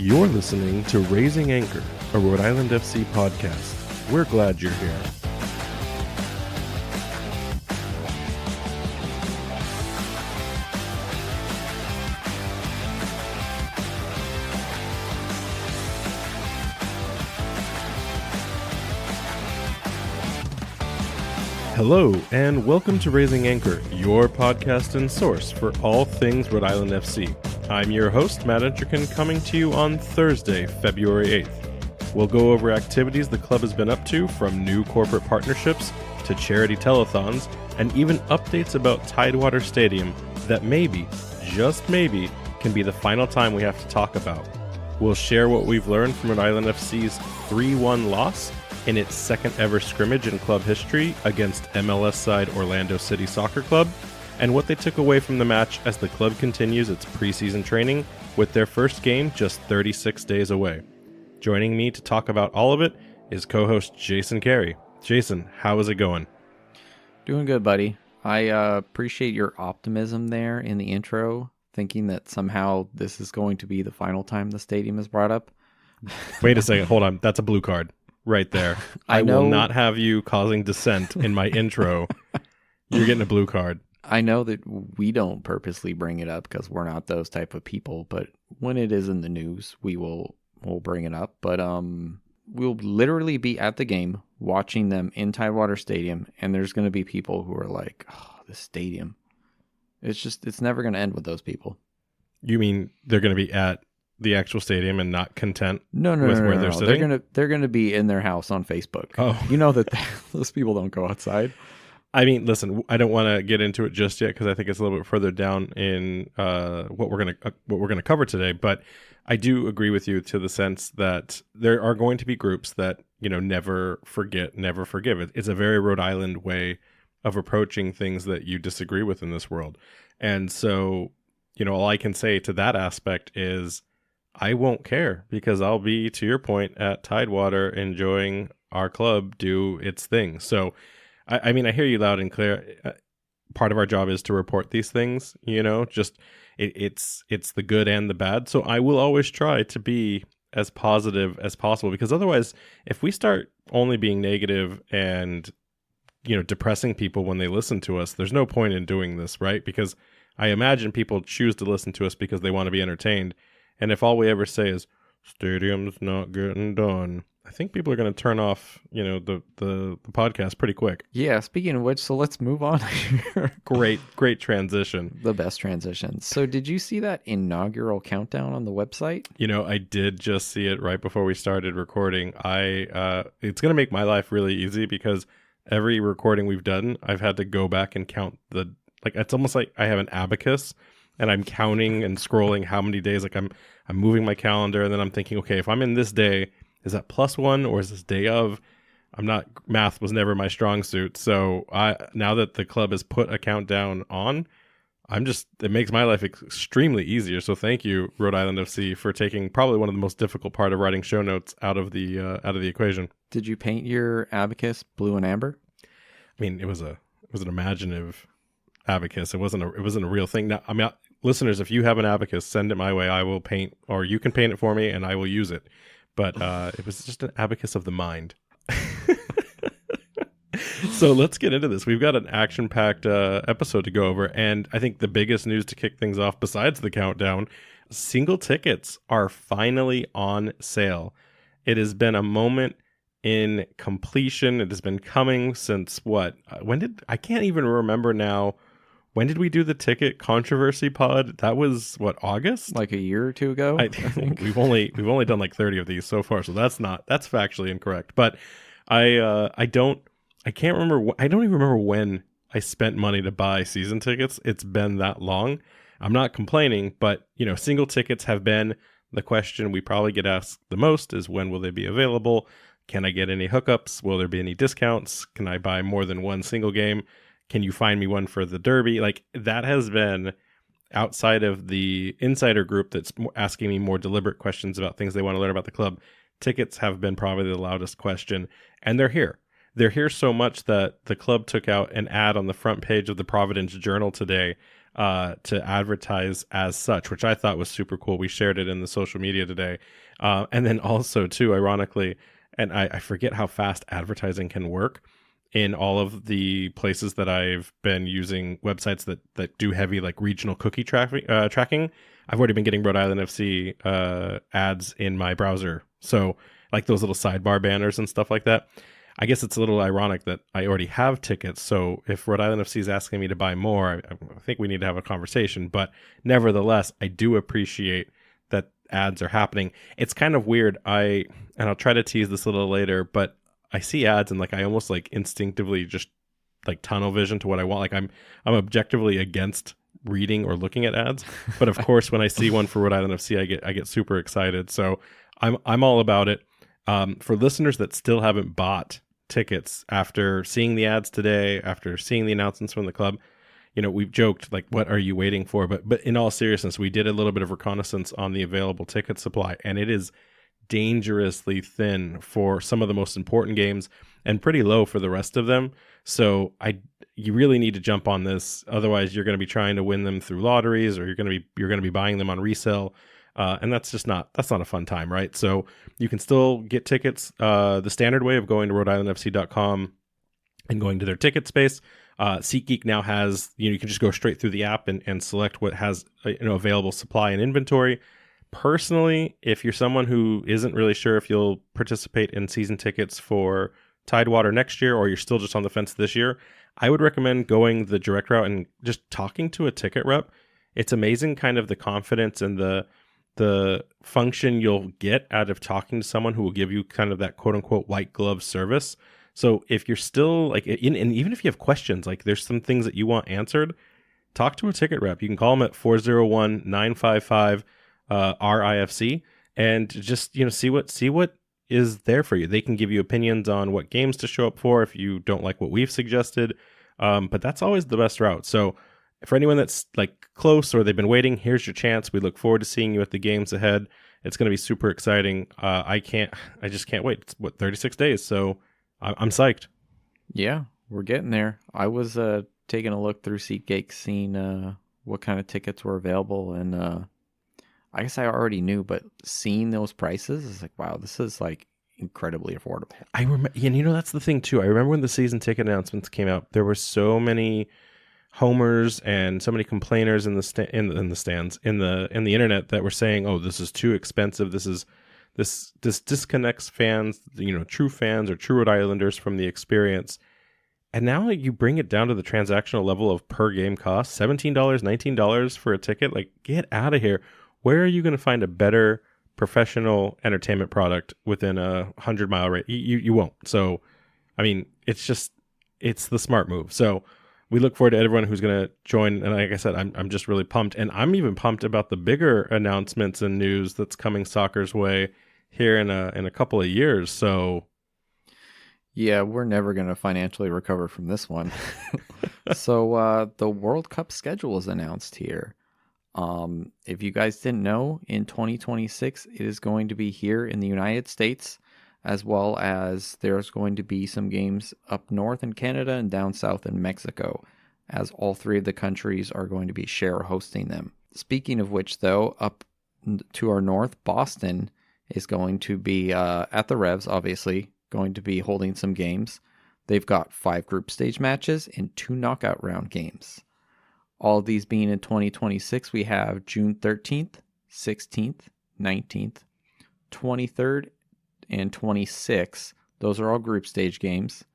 You're listening to Raising Anchor, a Rhode Island FC podcast. We're glad you're here. Hello, and welcome to Raising Anchor, your podcast and source for all things Rhode Island FC. I'm your host, Matt Entrican, coming to you on Thursday, February 8th. We'll go over activities the club has been up to, from new corporate partnerships to charity telethons, and even updates about Tidewater Stadium that maybe, just maybe, can be the final time we have to talk about. We'll share what we've learned from Rhode Island FC's 3-1 loss in its second ever scrimmage in club history against MLS side Orlando City Soccer Club, and what they took away from the match as the club continues its preseason training with their first game just 36 days away. Joining me to talk about all of it is co-host Jason Carey. Jason, how is it going? Doing good, buddy. I appreciate your optimism there in the intro, thinking that somehow this is going to be the final time the stadium is brought up. Wait a second, hold on. That's a blue card right there. I will not have you causing dissent in my intro. You're getting a blue card. I know that we don't purposely bring it up because we're not those type of people, but when it is in the news, we'll bring it up. But we'll literally be at the game watching them in Tidewater Stadium, and there's going to be people who are like, "Oh, the stadium." It's never going to end with those people. You mean they're going to be at the actual stadium and not content No, where they're sitting? They're gonna be in their house on Facebook. Oh, you know that those people don't go outside. I mean, listen, I don't want to get into it just yet because I think it's a little bit further down in what we're gonna cover today. But I do agree with you to the sense that there are going to be groups that, you know, never forget, never forgive. It's a very Rhode Island way of approaching things that you disagree with in this world. And so, you know, all I can say to that aspect is I won't care because I'll be, to your point, at Tidewater enjoying our club do its thing. So I mean, I hear you loud and clear. Part of our job is to report these things, you know, just it's the good and the bad. So I will always try to be as positive as possible, because otherwise, if we start only being negative and, you know, depressing people when they listen to us, there's no point in doing this, right? Because I imagine people choose to listen to us because they want to be entertained. And if all we ever say is, stadium's not getting done, I think people are going to turn off, you know, the podcast pretty quick. Yeah, speaking of which, so let's move on here. Great transition. The best transition. So did you see that inaugural countdown on the website? You know, I did just see it right before we started recording. It's going to make my life really easy because every recording we've done, I've had to go back and count it's almost like I have an abacus and I'm counting and scrolling how many days, like I'm moving my calendar, and then I'm thinking, okay, if I'm in this day, is that +1 or is this day of? Math was never my strong suit. So now that the club has put a countdown on, it makes my life extremely easier. So thank you, Rhode Island FC, for taking probably one of the most difficult part of writing show notes out of the equation. Did you paint your abacus blue and amber? I mean, it was an imaginative abacus. It wasn't a real thing. Now, I mean, listeners, if you have an abacus, send it my way. I will paint, or you can paint it for me and I will use it. But it was just an abacus of the mind. So let's get into this. We've got an action-packed episode to go over. And I think the biggest news to kick things off, besides the countdown, single tickets are finally on sale. It has been a moment in completion. It has been coming since what? I can't even remember now. When did we do the ticket controversy pod? That was what, August? Like a year or two ago? I think we've only done like 30 of these so far, so that's factually incorrect. But I don't even remember when I spent money to buy season tickets. It's been that long. I'm not complaining, but you know, single tickets have been the question we probably get asked the most is, when will they be available? Can I get any hookups? Will there be any discounts? Can I buy more than one single game? Can you find me one for the Derby? Like, that has been, outside of the insider group that's asking me more deliberate questions about things they want to learn about the club, tickets have been probably the loudest question. And they're here. They're here so much that the club took out an ad on the front page of the Providence Journal today to advertise as such, which I thought was super cool. We shared it in the social media today. And then also, too, ironically, and I forget how fast advertising can work in all of the places that I've been using websites that do heavy like regional cookie tracking. I've already been getting Rhode Island FC ads in my browser. So like those little sidebar banners and stuff like that. I guess it's a little ironic that I already have tickets. So if Rhode Island FC is asking me to buy more, I think we need to have a conversation. But nevertheless, I do appreciate that ads are happening. It's kind of weird. And I'll try to tease this a little later, but I see ads and like I almost like instinctively just like tunnel vision to what I want. Like I'm objectively against reading or looking at ads, but of course when I see one for Rhode Island FC, I get super excited. So I'm all about it. For listeners that still haven't bought tickets after seeing the ads today, after seeing the announcements from the club, we've joked like, what are you waiting for? But in all seriousness, we did a little bit of reconnaissance on the available ticket supply, and it is dangerously thin for some of the most important games and pretty low for the rest of them. So you really need to jump on this. Otherwise, you're going to be trying to win them through lotteries, or you're going to be buying them on resale. And that's not a fun time, right? So you can still get tickets the standard way of going to rhodeislandfc.com and going to their ticket space. SeatGeek now has, you can just go straight through the app and select what has available supply and inventory. Personally, if you're someone who isn't really sure if you'll participate in season tickets for Tidewater next year, or you're still just on the fence this year, I would recommend going the direct route and just talking to a ticket rep. It's amazing kind of the confidence and the function you'll get out of talking to someone who will give you kind of that quote unquote white glove service. So if you're still like, and even if you have questions, like there's some things that you want answered, talk to a ticket rep. You can call them at 401-955 RIFC and just, see what is there for you. They can give you opinions on what games to show up for if you don't like what we've suggested. But that's always the best route. So for anyone that's like close or they've been waiting, here's your chance. We look forward to seeing you at the games ahead. It's going to be super exciting. I just can't wait. It's 36 days. So I'm psyched. Yeah, we're getting there. I was taking a look through SeatGeek, seeing what kind of tickets were available, and I guess I already knew, but seeing those prices is like, wow, this is like incredibly affordable. I remember, and that's the thing too. I remember when the season ticket announcements came out, there were so many homers and so many complainers in the stands in the internet that were saying, "Oh, this is too expensive. This disconnects fans, true fans or true Rhode Islanders from the experience." And now you bring it down to the transactional level of per game cost, $17, $19 for a ticket. Like, get out of here. Where are you going to find a better professional entertainment product within a 100-mile radius? You won't. So, I mean, it's the smart move. So we look forward to everyone who's going to join. And like I said, I'm just really pumped. And I'm even pumped about the bigger announcements and news that's coming soccer's way here in a couple of years. So yeah, we're never going to financially recover from this one. So the World Cup schedule is announced here. If you guys didn't know, in 2026, it is going to be here in the United States, as well as there's going to be some games up north in Canada and down south in Mexico, as all three of the countries are going to be share hosting them. Speaking of which, though, up to our north, Boston is going to be at the Revs, obviously, going to be holding some games. They've got 5 group stage matches and 2 knockout round games. All of these being in 2026, we have June 13th, 16th, 19th, 23rd, and 26th. Those are all group stage games.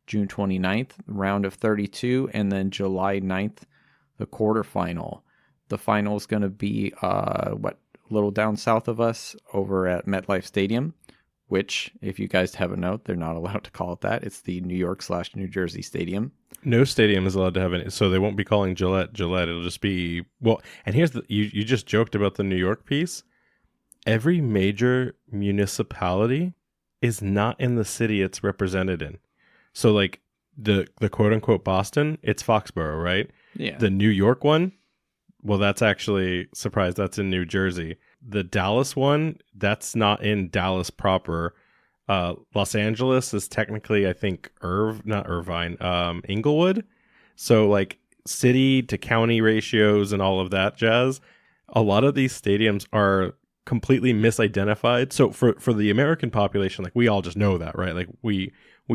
June 29th, round of 32, and then July 9th, the quarterfinal. The final is going to be a little down south of us over at MetLife Stadium, which, if you guys haven't noted, they're not allowed to call it that. It's the New York/New Jersey Stadium. No stadium is allowed to have it, so they won't be calling Gillette. It'll just be, well, and here's you just joked about the New York piece. Every major municipality is not in the city it's represented in. So like the quote unquote Boston, it's Foxborough, right? Yeah. The New York one, well, that's actually, surprise, that's in New Jersey. The Dallas one, that's not in Dallas proper. Los Angeles is technically, I think, not Irvine, Inglewood. So like city to county ratios and all of that jazz, a lot of these stadiums are completely misidentified. So for the American population, like we all just know that, right? Like we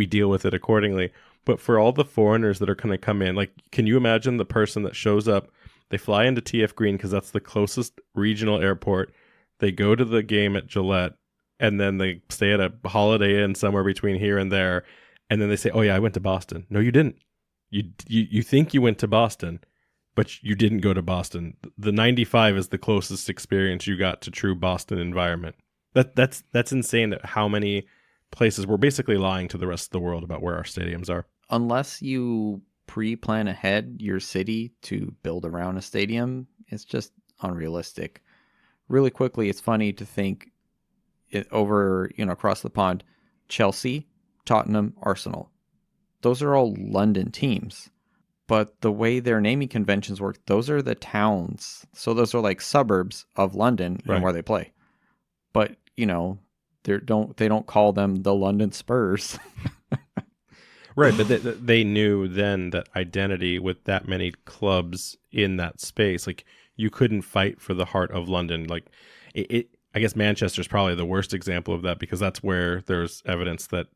deal with it accordingly. But for all the foreigners that are going to come in, like, can you imagine the person that shows up? They fly into TF Green because that's the closest regional airport. They go to the game at Gillette, and then they stay at a Holiday Inn somewhere between here and there. And then they say, "Oh yeah, I went to Boston." No, you didn't. You think you went to Boston, but you didn't go to Boston. The 95 is the closest experience you got to true Boston environment. That's insane that how many places we're basically lying to the rest of the world about where our stadiums are. Unless you pre-plan ahead your city to build around a stadium, it's just unrealistic. Really quickly, it's funny to think over, across the pond, Chelsea, Tottenham, Arsenal. Those are all London teams. But the way their naming conventions work, those are the towns. So those are like suburbs of London and where they play. But, they don't call them the London Spurs. Right, but they knew then that identity with that many clubs in that space, like you couldn't fight for the heart of London. Like I guess Manchester's probably the worst example of that because that's where there's evidence that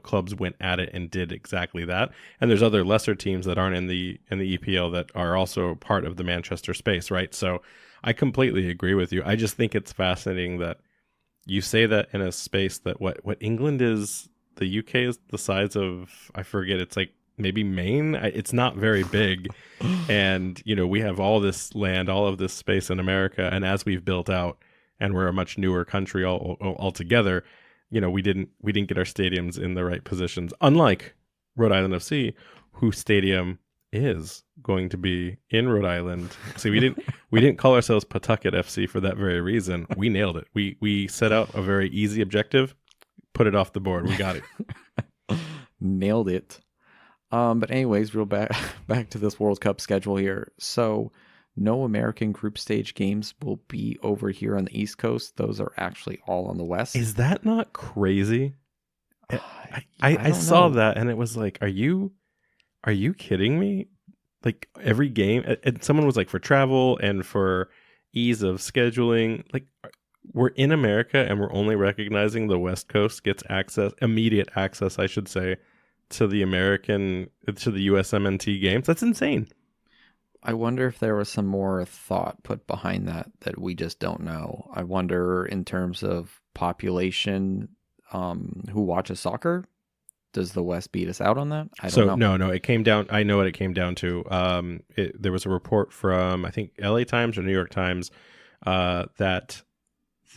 clubs went at it and did exactly that. And there's other lesser teams that aren't in the EPL that are also part of the Manchester space, right? So I completely agree with you. I just think it's fascinating that you say that in a space that what England is. The UK is the size of, I forget, it's like maybe Maine. It's not very big. And, we have all this land, all of this space in America. And as we've built out and we're a much newer country altogether, we didn't get our stadiums in the right positions. Unlike Rhode Island FC, whose stadium is going to be in Rhode Island. See, we didn't call ourselves Pawtucket FC for that very reason. We nailed it. We set out a very easy objective. Put it off the board. We got it. Nailed it. But anyways, back to this World Cup schedule here. So no American group stage games will be over here on the East Coast. Those are actually all on the West. Is that not crazy? I saw that and it was like, are you kidding me? Like every game, and someone was like, for travel and for ease of scheduling, like, we're in America and we're only recognizing the West Coast gets immediate access, I should say, to the USMNT games. That's insane. I wonder if there was some more thought put behind that we just don't know. I wonder in terms of population, who watches soccer. Does the West beat us out on that? I don't know. No, it came down. I know what it came down to. There was a report from, I think, LA Times or New York Times that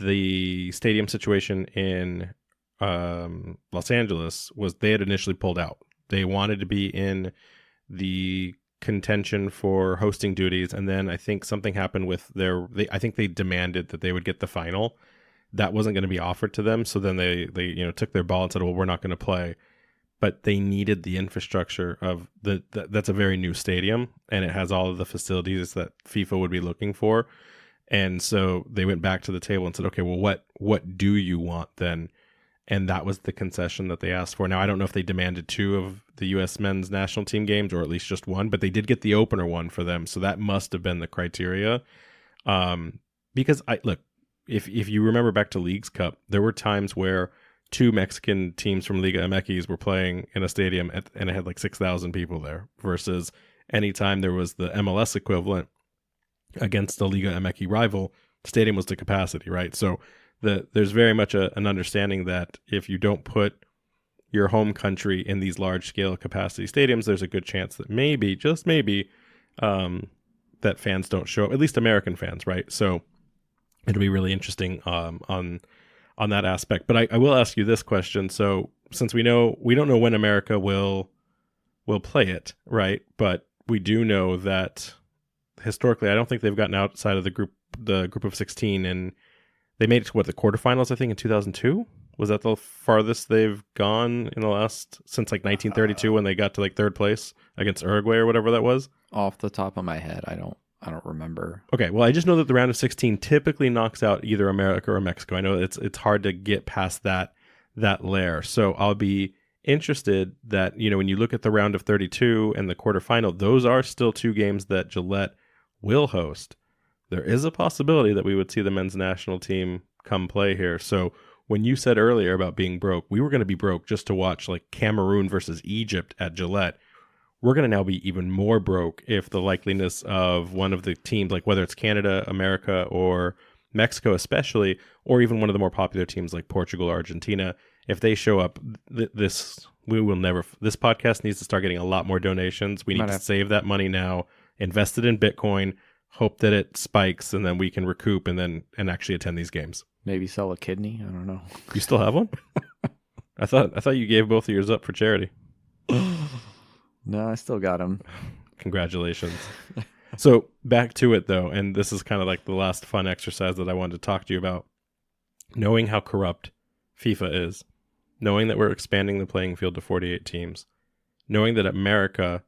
the stadium situation in Los Angeles was they had initially pulled out. They wanted to be in the contention for hosting duties, and then I think something happened with I think they demanded that they would get the final. That wasn't going to be offered to them, so then they took their ball and said, well, we're not going to play. But they needed the infrastructure of that's a very new stadium, and it has all of the facilities that FIFA would be looking for. And so they went back to the table and said, okay, well, what do you want then? And that was the concession that they asked for. Now, I don't know if they demanded 2 of the U.S. men's national team games or at least just 1, but they did get the opener one for them. So that must have been the criteria. Because if you remember back to Leagues Cup, there were times where 2 Mexican teams from Liga MX were playing in a stadium and it had like 6,000 people there versus anytime there was the MLS equivalent against the Liga MX rival, stadium was to capacity, right? So there's very much an understanding that if you don't put your home country in these large-scale capacity stadiums, there's a good chance that maybe, just maybe, that fans don't show up, at least American fans, right? So it'll be really interesting on that aspect. But I will ask you this question. So since we don't know when America will play it, right? But we do know that historically, I don't think they've gotten outside of the group of 16, and they made it to the quarterfinals, I think, in 2002. Was that the farthest they've gone in the last since like 1932 when they got to like 3rd place against Uruguay or whatever that was? Off the top of my head, I don't remember. Okay, well, I just know that the round of 16 typically knocks out either America or Mexico. I know it's hard to get past that layer. So I'll be interested that, when you look at the round of 32 and the quarterfinal, those are still two games that Gillette will host. There is a possibility that we would see the men's national team come play here. So when you said earlier about being broke, we were going to be broke just to watch like Cameroon versus Egypt at Gillette. We're going to now be even more broke if the likeliness of one of the teams, like whether it's Canada, America, or Mexico especially, or even one of the more popular teams like Portugal or Argentina, if they show up, this podcast needs to start getting a lot more donations. We need to save that money now, invest it in Bitcoin, hope that it spikes, and then we can recoup and actually attend these games. Maybe sell a kidney. I don't know. You still have one? I thought you gave both of yours up for charity. No, I still got them. Congratulations. So back to it though, and this is kind of like the last fun exercise that I wanted to talk to you about. Knowing how corrupt FIFA is, knowing that we're expanding the playing field to 48 teams, knowing that America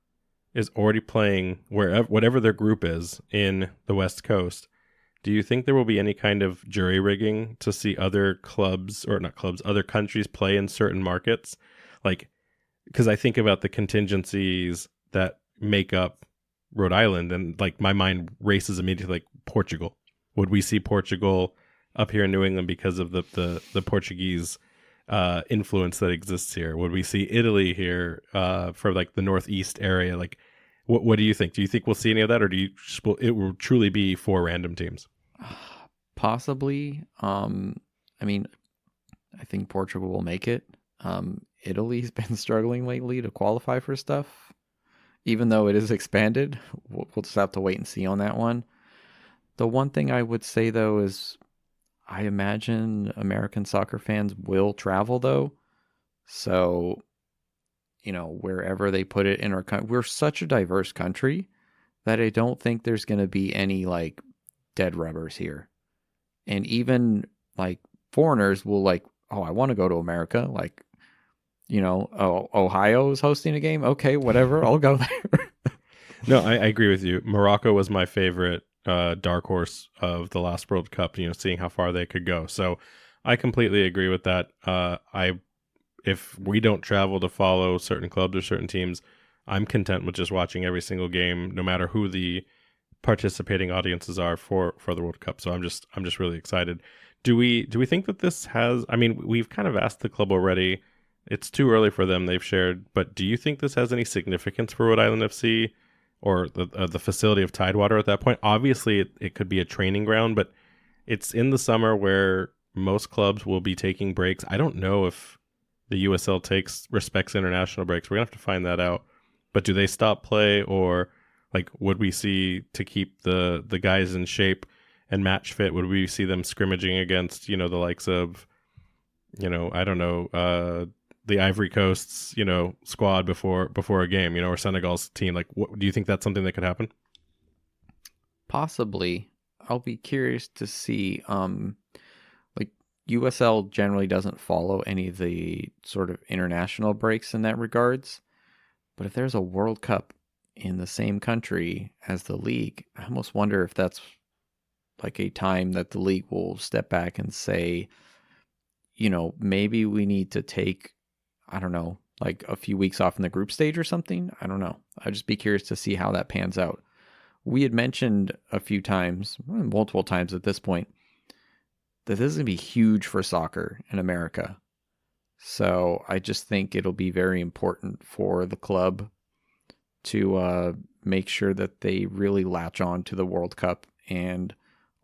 is already playing whatever their group is in the West Coast, do you think there will be any kind of jury rigging to see other other countries play in certain markets? Like, because I think about the contingencies that make up Rhode Island, and like my mind races immediately like Portugal. Would we see Portugal up here in New England because of the Portuguese influence that exists here? Would we see Italy here for like the Northeast area? Like, what do you think? Do you think we'll see any of that, or it will truly be 4 random teams? Possibly. I mean, I think Portugal will make it. Italy's been struggling lately to qualify for stuff, even though it is expanded. We'll just have to wait and see on that one. The one thing I would say, though, is I imagine American soccer fans will travel, though. So, wherever they put it in our country, we're such a diverse country that I don't think there's going to be any, like, dead rubbers here. And even, like, foreigners will, like, oh, I want to go to America. Like, Ohio is hosting a game. Okay, whatever. I'll go there. No, I agree with you. Morocco was my favorite dark horse of the last World Cup, seeing how far they could go. So I completely agree with that. If we don't travel to follow certain clubs or certain teams, I'm content with just watching every single game, no matter who the participating audiences are for the World Cup. So I'm just really excited. Do we think that this has, I mean, we've kind of asked the club already. It's too early for them, they've shared, but do you think this has any significance for Rhode Island FC or the facility of Tidewater at that point? Obviously, it could be a training ground, but it's in the summer where most clubs will be taking breaks. I don't know if the USL respects international breaks. We're going to have to find that out. But do they stop play, or like would we see, to keep the guys in shape and match fit, would we see them scrimmaging against, the likes of, I don't know, the Ivory Coast's, squad before a game, or Senegal's team? Like, do you think that's something that could happen? Possibly. I'll be curious to see. Like, USL generally doesn't follow any of the sort of international breaks in that regards. But if there's a World Cup in the same country as the league, I almost wonder if that's like a time that the league will step back and say, maybe we need to take, I don't know, like a few weeks off in the group stage or something. I don't know. I'd just be curious to see how that pans out. We had mentioned a few times, multiple times at this point, that this is going to be huge for soccer in America. So I just think it'll be very important for the club to make sure that they really latch on to the World Cup and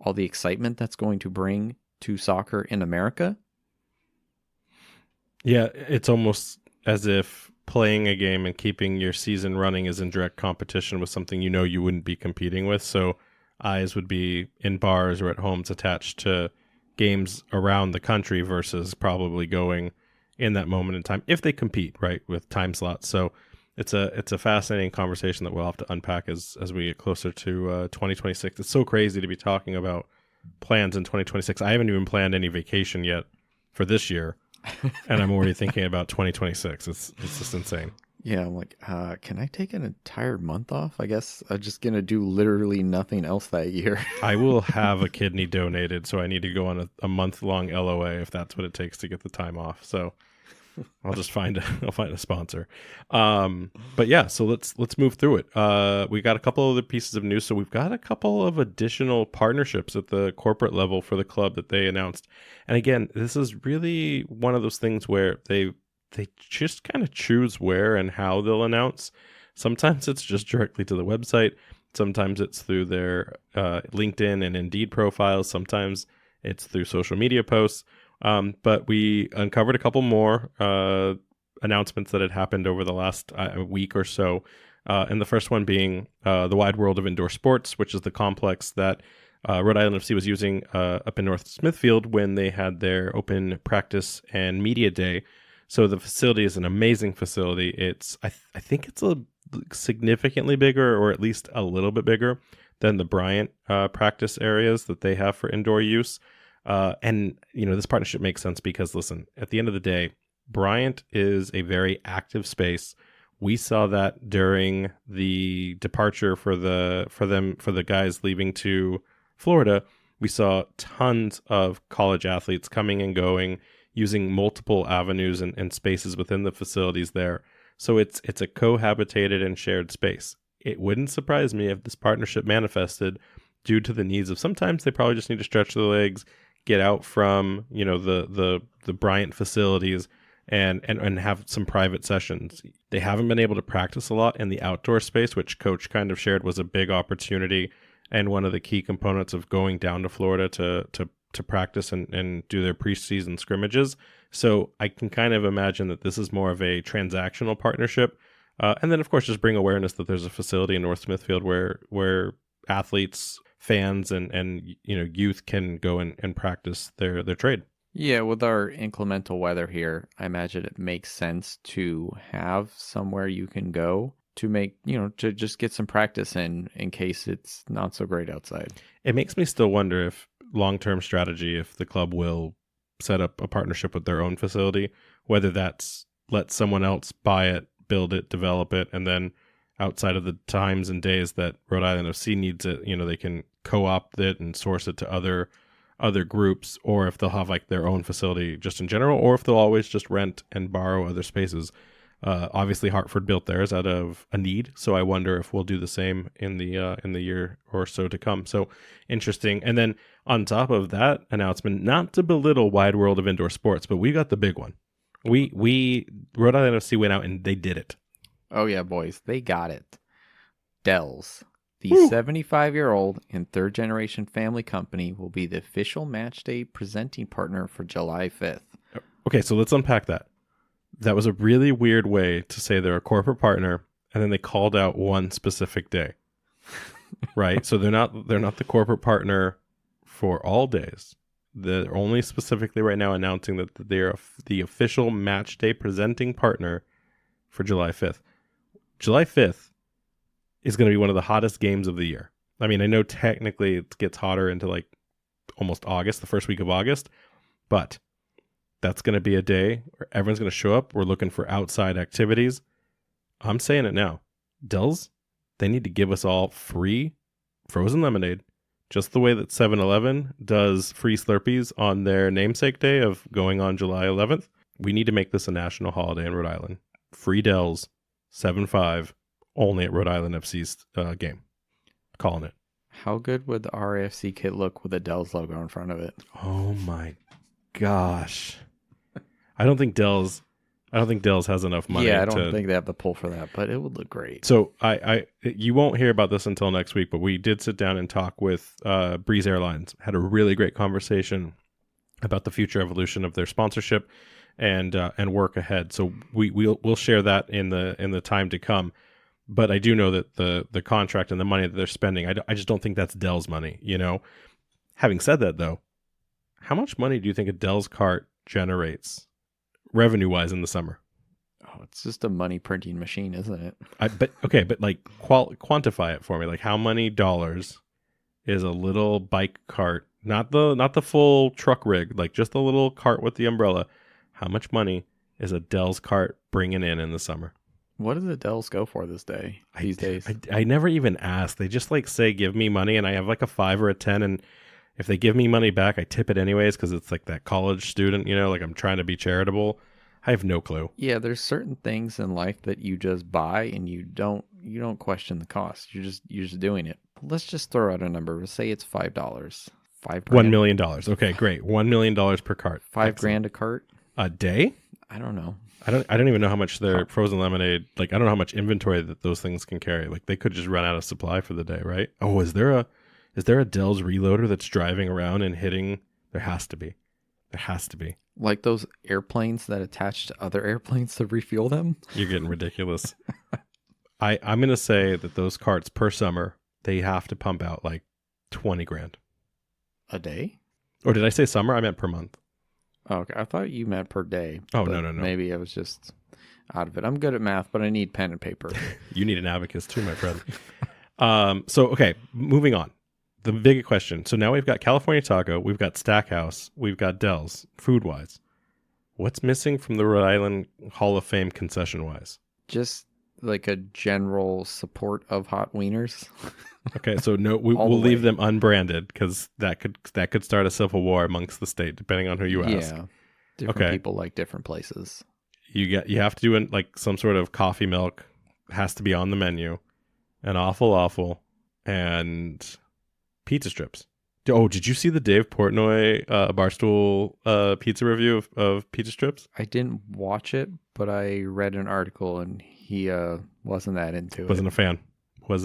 all the excitement that's going to bring to soccer in America. Yeah, it's almost as if playing a game and keeping your season running is in direct competition with something you wouldn't be competing with. So eyes would be in bars or at homes attached to games around the country versus probably going in that moment in time, if they compete, right, with time slots. So it's a fascinating conversation that we'll have to unpack as we get closer to 2026. It's so crazy to be talking about plans in 2026. I haven't even planned any vacation yet for this year, and I'm already thinking about 2026. It's just insane. Yeah, I'm like, can I take an entire month off? I guess I'm just going to do literally nothing else that year. I will have a kidney donated, so I need to go on a month-long LOA if that's what it takes to get the time off. So I'll find a sponsor. But yeah, so let's move through it. We got a couple other pieces of news. So we've got a couple of additional partnerships at the corporate level for the club that they announced. And again, this is really one of those things where they just kind of choose where and how they'll announce. Sometimes it's just directly to the website. Sometimes it's through their LinkedIn and Indeed profiles. Sometimes it's through social media posts. But we uncovered a couple more announcements that had happened over the last week or so. And the first one being the Wide World of Indoor Sports, which is the complex that Rhode Island FC was using up in North Smithfield when they had their open practice and media day. So the facility is an amazing facility. I think it's a significantly bigger, or at least a little bit bigger, than the Bryant practice areas that they have for indoor use. And, this partnership makes sense because, listen, at the end of the day, Bryant is a very active space. We saw that during the departure for the guys leaving to Florida. We saw tons of college athletes coming and going, using multiple avenues and spaces within the facilities there. So it's a cohabitated and shared space. It wouldn't surprise me if this partnership manifested due to the needs of, sometimes they probably just need to stretch their legs, get out from the Bryant facilities and have some private sessions. They haven't been able to practice a lot in the outdoor space, which Coach kind of shared was a big opportunity and one of the key components of going down to Florida to practice and do their preseason scrimmages. So I can kind of imagine that this is more of a transactional partnership. And then, of course, just bring awareness that there's a facility in North Smithfield where athletes, fans, and youth can go and practice their trade. Yeah, with our inclemental weather here, I imagine it makes sense to have somewhere you can go to make, to just get some practice in case it's not so great outside. It makes me still wonder if long-term strategy, if the club will set up a partnership with their own facility, whether that's let someone else buy it, build it, develop it, and then outside of the times and days that Rhode Island FC needs it, they can co-opt it and source it to other groups, or if they'll have like their own facility just in general, or if they'll always just rent and borrow other spaces. Obviously Hartford built theirs out of a need, so I wonder if we'll do the same in the year or so to come. So interesting. And then on top of that announcement, not to belittle Wide World of Indoor Sports, but we got the big one. Rhode Island FC went out and they did it. Oh yeah, boys, they got it. Dells, the 75-year-old and third-generation family company, will be the official match day presenting partner for July 5th. Okay, so let's unpack that. That was a really weird way to say they're a corporate partner, and then they called out one specific day, right? So they're not the corporate partner for all days. They're only specifically right now announcing that they're the official match day presenting partner for July 5th. July 5th is going to be one of the hottest games of the year. I mean, I know technically it gets hotter into like almost August, the first week of August, but that's going to be a day where everyone's going to show up. We're looking for outside activities. I'm saying it now. Dells, they need to give us all free frozen lemonade, just the way that 7-Eleven does free Slurpees on their namesake day of going on July 11th. We need to make this a national holiday in Rhode Island. Free Dells, 7-5, only at Rhode Island FC's game. Calling it. How good would the RAFC kit look with a Dells logo in front of it? Oh my gosh. I don't think Dells has enough money. Yeah, I don't think they have the pull for that, but it would look great. So you won't hear about this until next week, but we did sit down and talk with Breeze Airlines. Had a really great conversation about the future evolution of their sponsorship and work ahead. So we'll share that in the time to come. But I do know that the contract and the money that they're spending, I just don't think that's Dell's money. Having said that, though, how much money do you think a Dell's cart generates revenue-wise in the summer? Oh, it's just a money printing machine, isn't it? But like quantify it for me. Like, how many dollars is a little bike cart, not the full truck rig, like just a little cart with the umbrella? How much money is a Dell's cart bringing in the summer? What does the Dells go for these days? I never even ask. They just like say, give me money, and I have like a 5 or a 10, and if they give me money back, I tip it anyways because it's like that college student, like I'm trying to be charitable. I have no clue. Yeah, there's certain things in life that you just buy and you don't question the cost. You're just doing it. Let's just throw out a number. Let's say it's $5. $1 $5 million. Okay, great. $1 million per cart. $5 a cart A day? I don't know. I don't even know how much their frozen lemonade, like, I don't know how much inventory that those things can carry. Like, they could just run out of supply for the day, right? Oh, is there a Dell's Reloader that's driving around and hitting? There has to be. There has to be. Like those airplanes that attach to other airplanes to refuel them? You're getting ridiculous. I'm going to say that those carts per summer, they have to pump out like 20 grand. A day? Or did I say summer? I meant per month. Oh, okay. I thought you meant per day. Oh, no. Maybe I was just out of it. I'm good at math, but I need pen and paper. You need an abacus too, my friend. Okay, moving on. The big question. So now we've got California Taco, we've got Stackhouse, we've got Dell's, food-wise. What's missing from the Rhode Island Hall of Fame concession-wise? Just like a general support of hot wieners. Okay, so no, we'll leave them unbranded because that could start a civil war amongst the state, depending on who you ask. Yeah, different people like different places. You have to do like some sort of coffee milk has to be on the menu, and awful, and pizza strips. Oh, did you see the Dave Portnoy Barstool pizza review of pizza strips? I didn't watch it, but I read an article and he wasn't that into it. Wasn't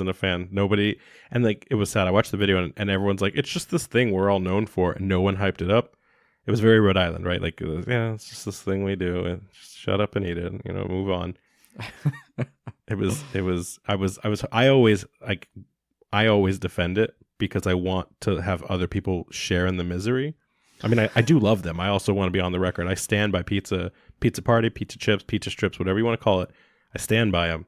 a fan. Nobody, and like it was sad. I watched the video and everyone's like, it's just this thing we're all known for, and no one hyped it up. It was very Rhode Island, right? Like, it's just this thing we do, and just shut up and eat it, and, move on. I always defend it because I want to have other people share in the misery. I mean, I do love them. I also want to be on the record. I stand by pizza party, pizza chips, pizza strips, whatever you want to call it. I stand by them.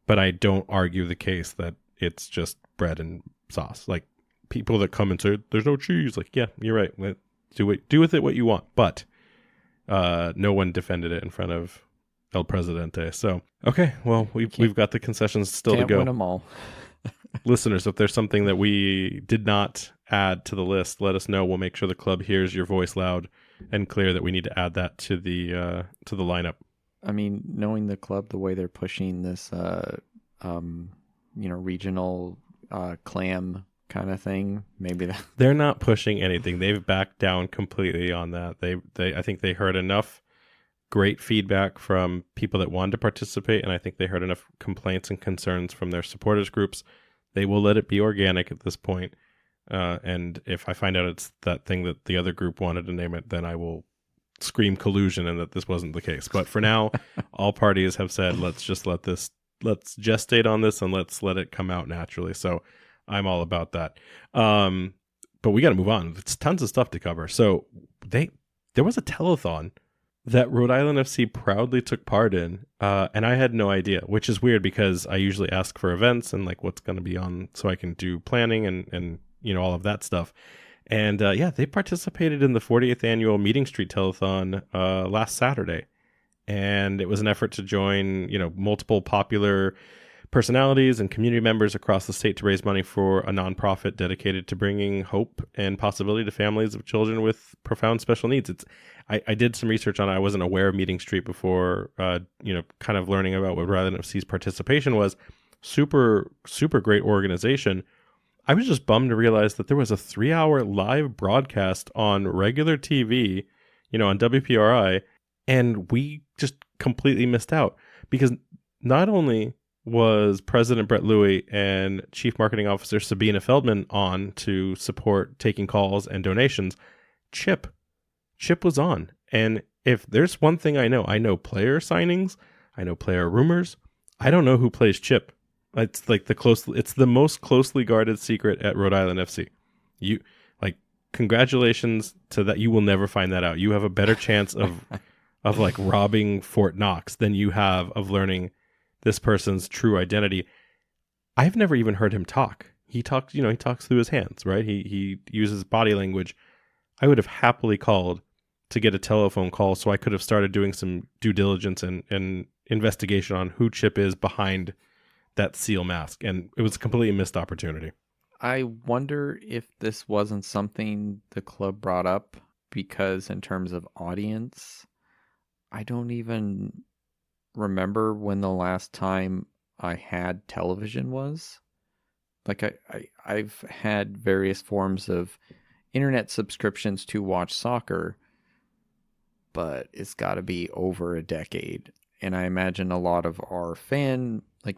But I don't argue the case that it's just bread and sauce. Like, people that come and say, there's no cheese. Like, yeah, you're right. Do with it what you want. But no one defended it in front of El Presidente. So, okay, well, we've got the concessions still to go. Can't win them all. Listeners, if there's something that we did not add to the list, let us know. We'll make sure the club hears your voice loud and clear that we need to add that to the lineup. I mean, knowing the club, the way they're pushing this, regional clam kind of thing, maybe that they're not pushing anything. They've backed down completely on that. I think they heard enough great feedback from people that wanted to participate, and I think they heard enough complaints and concerns from their supporters groups. They will let it be organic at this point. And if I find out it's that thing that the other group wanted to name it, then I will scream collusion and that this wasn't the case. But for now, all parties have said, let's gestate on this and let's let it come out naturally. So I'm all about that. But we got to move on. It's tons of stuff to cover. So there was a telethon that Rhode Island FC proudly took part in, and I had no idea, which is weird because I usually ask for events and like what's going to be on so I can do planning and all of that stuff. And they participated in the 48th annual Meeting Street Telethon last Saturday. And it was an effort to join, multiple popular personalities and community members across the state to raise money for a nonprofit dedicated to bringing hope and possibility to families of children with profound special needs. I did some research on it. I wasn't aware of Meeting Street before, kind of learning about what Rhode Island FC's participation was. Super, super great organization. I was just bummed to realize that there was a 3-hour live broadcast on regular TV, on WPRI, and we just completely missed out because not only was President Brett Louie and Chief Marketing Officer Sabina Feldman on to support taking calls and donations, Chip was on. And if there's one thing I know player signings, I know player rumors. I don't know who plays Chip. It's like it's the most closely guarded secret at Rhode Island FC. Congratulations to that. You will never find that out. You have a better chance of like robbing Fort Knox than you have of learning this person's true identity. I've never even heard him talk. He talks through his hands, right? He uses body language. I would have happily called to get a telephone call so I could have started doing some due diligence and investigation on who Chip is behind that seal mask, and it was a completely missed opportunity. I wonder if this wasn't something the club brought up because in terms of audience, I don't even remember when the last time I had television was. Like I've had various forms of internet subscriptions to watch soccer, but it's got to be over a decade. And I imagine a lot of our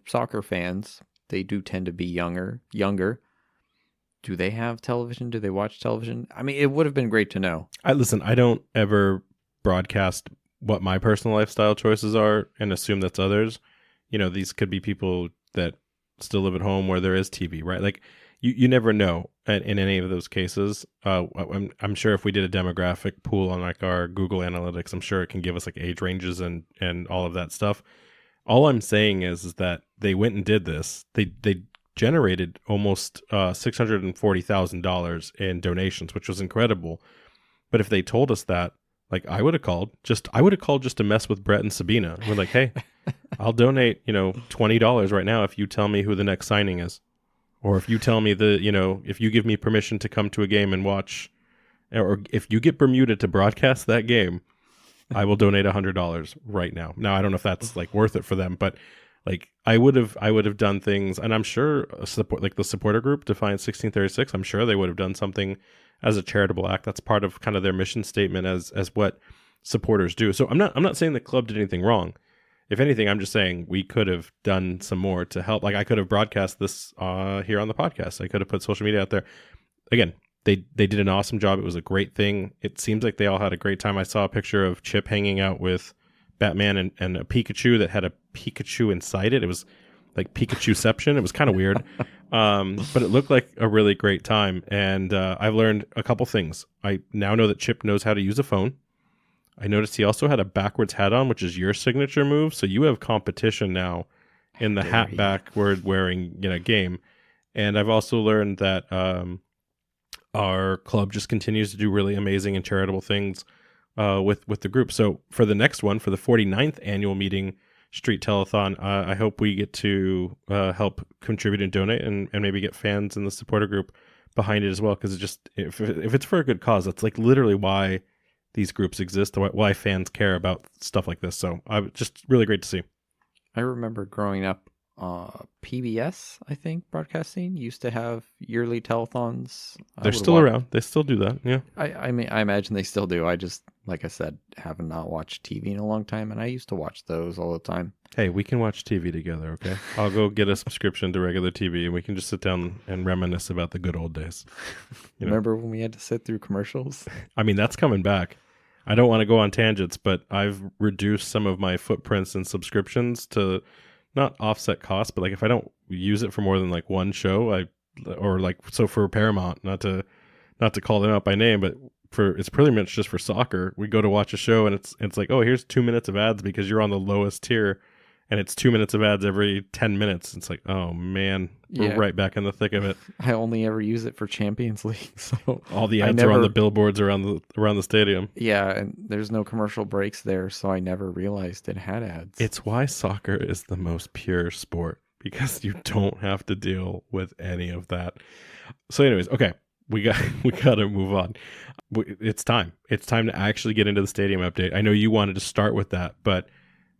soccer fans, they do tend to be younger. Do they have television? Do they watch television? I mean, it would have been great to know. I don't ever broadcast what my personal lifestyle choices are and assume that's others. You know, these could be people that still live at home where there is TV, right? Like you never know in any of those cases. I'm sure if we did a demographic pool on like our Google Analytics, I'm sure it can give us like age ranges and all of that stuff. All I'm saying is that they went and did this. They generated almost $640,000 in donations, which was incredible. But if they told us that, like I would have called just to mess with Brett and Sabina. We're like, hey, I'll donate, $20 right now if you tell me who the next signing is. Or if you tell me if you give me permission to come to a game and watch, or if you get Bermuda to broadcast that game, I will donate $100 right now. Now, I don't know if that's like worth it for them, but like I would have done things, and I'm sure the supporter group Defiant 1636, I'm sure they would have done something as a charitable act. That's part of kind of their mission statement as what supporters do. So I'm not saying the club did anything wrong. If anything, I'm just saying we could have done some more to help. Like I could have broadcast this here on the podcast. I could have put social media out there. Again, they did an awesome job. It was a great thing. It seems like they all had a great time. I saw a picture of Chip hanging out with Batman and a Pikachu that had a Pikachu inside it. It was like Pikachuception. It was kind of weird. But it looked like a really great time. And I've learned a couple things. I now know that Chip knows how to use a phone. I noticed he also had a backwards hat on, which is your signature move. So you have competition now in the hat backward wearing game. And I've also learned that our club just continues to do really amazing and charitable things with the group. So for the next one, for the 49th annual meeting street telethon, I hope we get to help contribute and donate and maybe get fans in the supporter group behind it as well. Because if it's for a good cause, that's like literally why these groups exist, why fans care about stuff like this. So just really great to see. I remember growing up, PBS, I think, broadcasting used to have yearly telethons. They're still around. They still do that. Yeah. I mean, I imagine they still do. I just, like I said, have not watched TV in a long time, and I used to watch those all the time. Hey, we can watch TV together, okay? I'll go get a subscription to regular TV, and we can just sit down and reminisce about the good old days. Remember when we had to sit through commercials? I mean, that's coming back. I don't want to go on tangents, but I've reduced some of my footprints and subscriptions to not offset costs, but like if I don't use it for more than like one show, so for Paramount, not to call them out by name, but it's pretty much just for soccer. We go to watch a show and it's like, oh, here's 2 minutes of ads because you're on the lowest tier, and it's 2 minutes of ads every 10 minutes. It's like, oh man, we're right back in the thick of it. I only ever use it for Champions League, so all the ads are on the billboards around the stadium. Yeah, and there's no commercial breaks there, so I never realized it had ads. It's why soccer is the most pure sport, because you don't have to deal with any of that. So anyways, okay, we got to move on. It's time to actually get into the stadium update. I know you wanted to start with that, but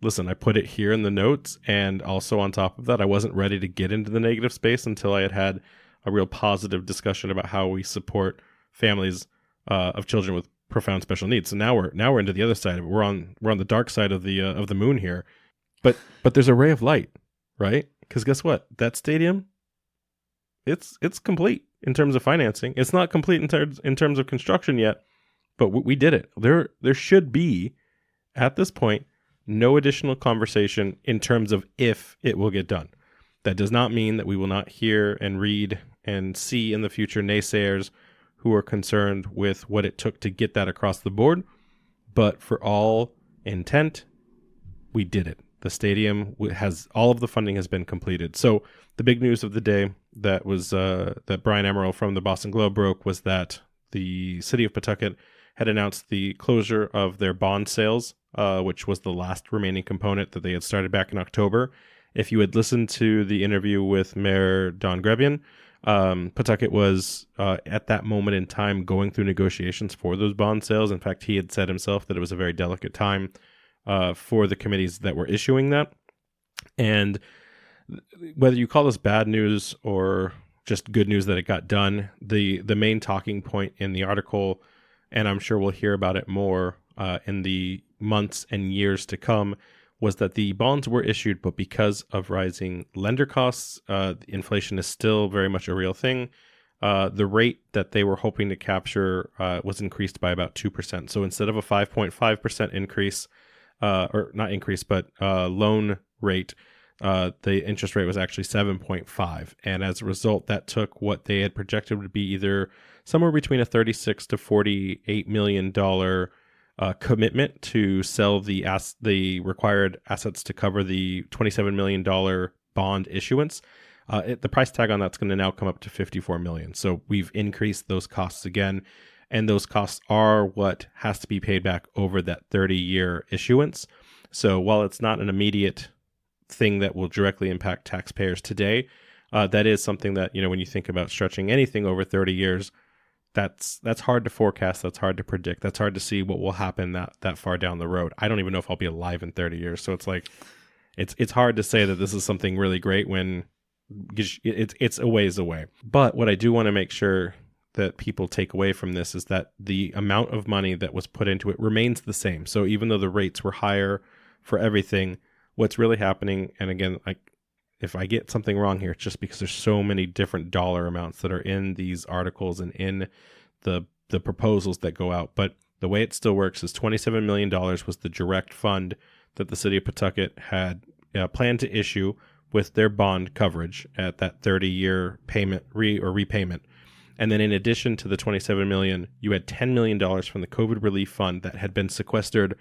listen, I put it here in the notes, and also on top of that, I wasn't ready to get into the negative space until I had a real positive discussion about how we support families of children with profound special needs. So now we're into the other side of it. We're on the dark side of the moon here, but there's a ray of light, right? Because guess what? That stadium, it's complete in terms of financing. It's not complete in terms of construction yet, but we did it. There should be, at this point, no additional conversation in terms of if it will get done. That does not mean that we will not hear and read and see in the future naysayers who are concerned with what it took to get that across the board. But for all intent, we did it. The stadium has, all of the funding has been completed. So the big news of the day that was that Brian Emerald from the Boston Globe broke was that the city of Pawtucket had announced the closure of their bond sales, which was the last remaining component that they had started back in October. If you had listened to the interview with Mayor Don Grebian, Pawtucket was at that moment in time going through negotiations for those bond sales. In fact, he had said himself that it was a very delicate time for the committees that were issuing that. And whether you call this bad news or just good news that it got done, the main talking point in the article, and I'm sure we'll hear about it more in the months and years to come, was that the bonds were issued, but because of rising lender costs, inflation is still very much a real thing. The rate that they were hoping to capture was increased by about 2%. So instead of a 5.5% increase, or not increase, but loan rate, the interest rate was actually 7.5. And as a result, that took what they had projected would be either somewhere between a $36 to $48 million commitment to sell the required assets to cover the $27 million bond issuance. The price tag on that's going to now come up to $54 million. So we've increased those costs again, and those costs are what has to be paid back over that 30-year issuance. So while it's not an immediate thing that will directly impact taxpayers today, that is something that, when you think about stretching anything over 30 years, that's hard to forecast. That's hard to predict. That's hard to see what will happen that far down the road. I don't even know if I'll be alive in 30 years. So it's like, it's hard to say that this is something really great when it's a ways away. But what I do want to make sure that people take away from this is that the amount of money that was put into it remains the same. So even though the rates were higher for everything, what's really happening, and again, if I get something wrong here, it's just because there's so many different dollar amounts that are in these articles and in the proposals that go out. But the way it still works is $27 million was the direct fund that the city of Pawtucket had planned to issue with their bond coverage at that 30-year payment repayment. And then in addition to the $27 million, you had $10 million from the COVID relief fund that had been sequestered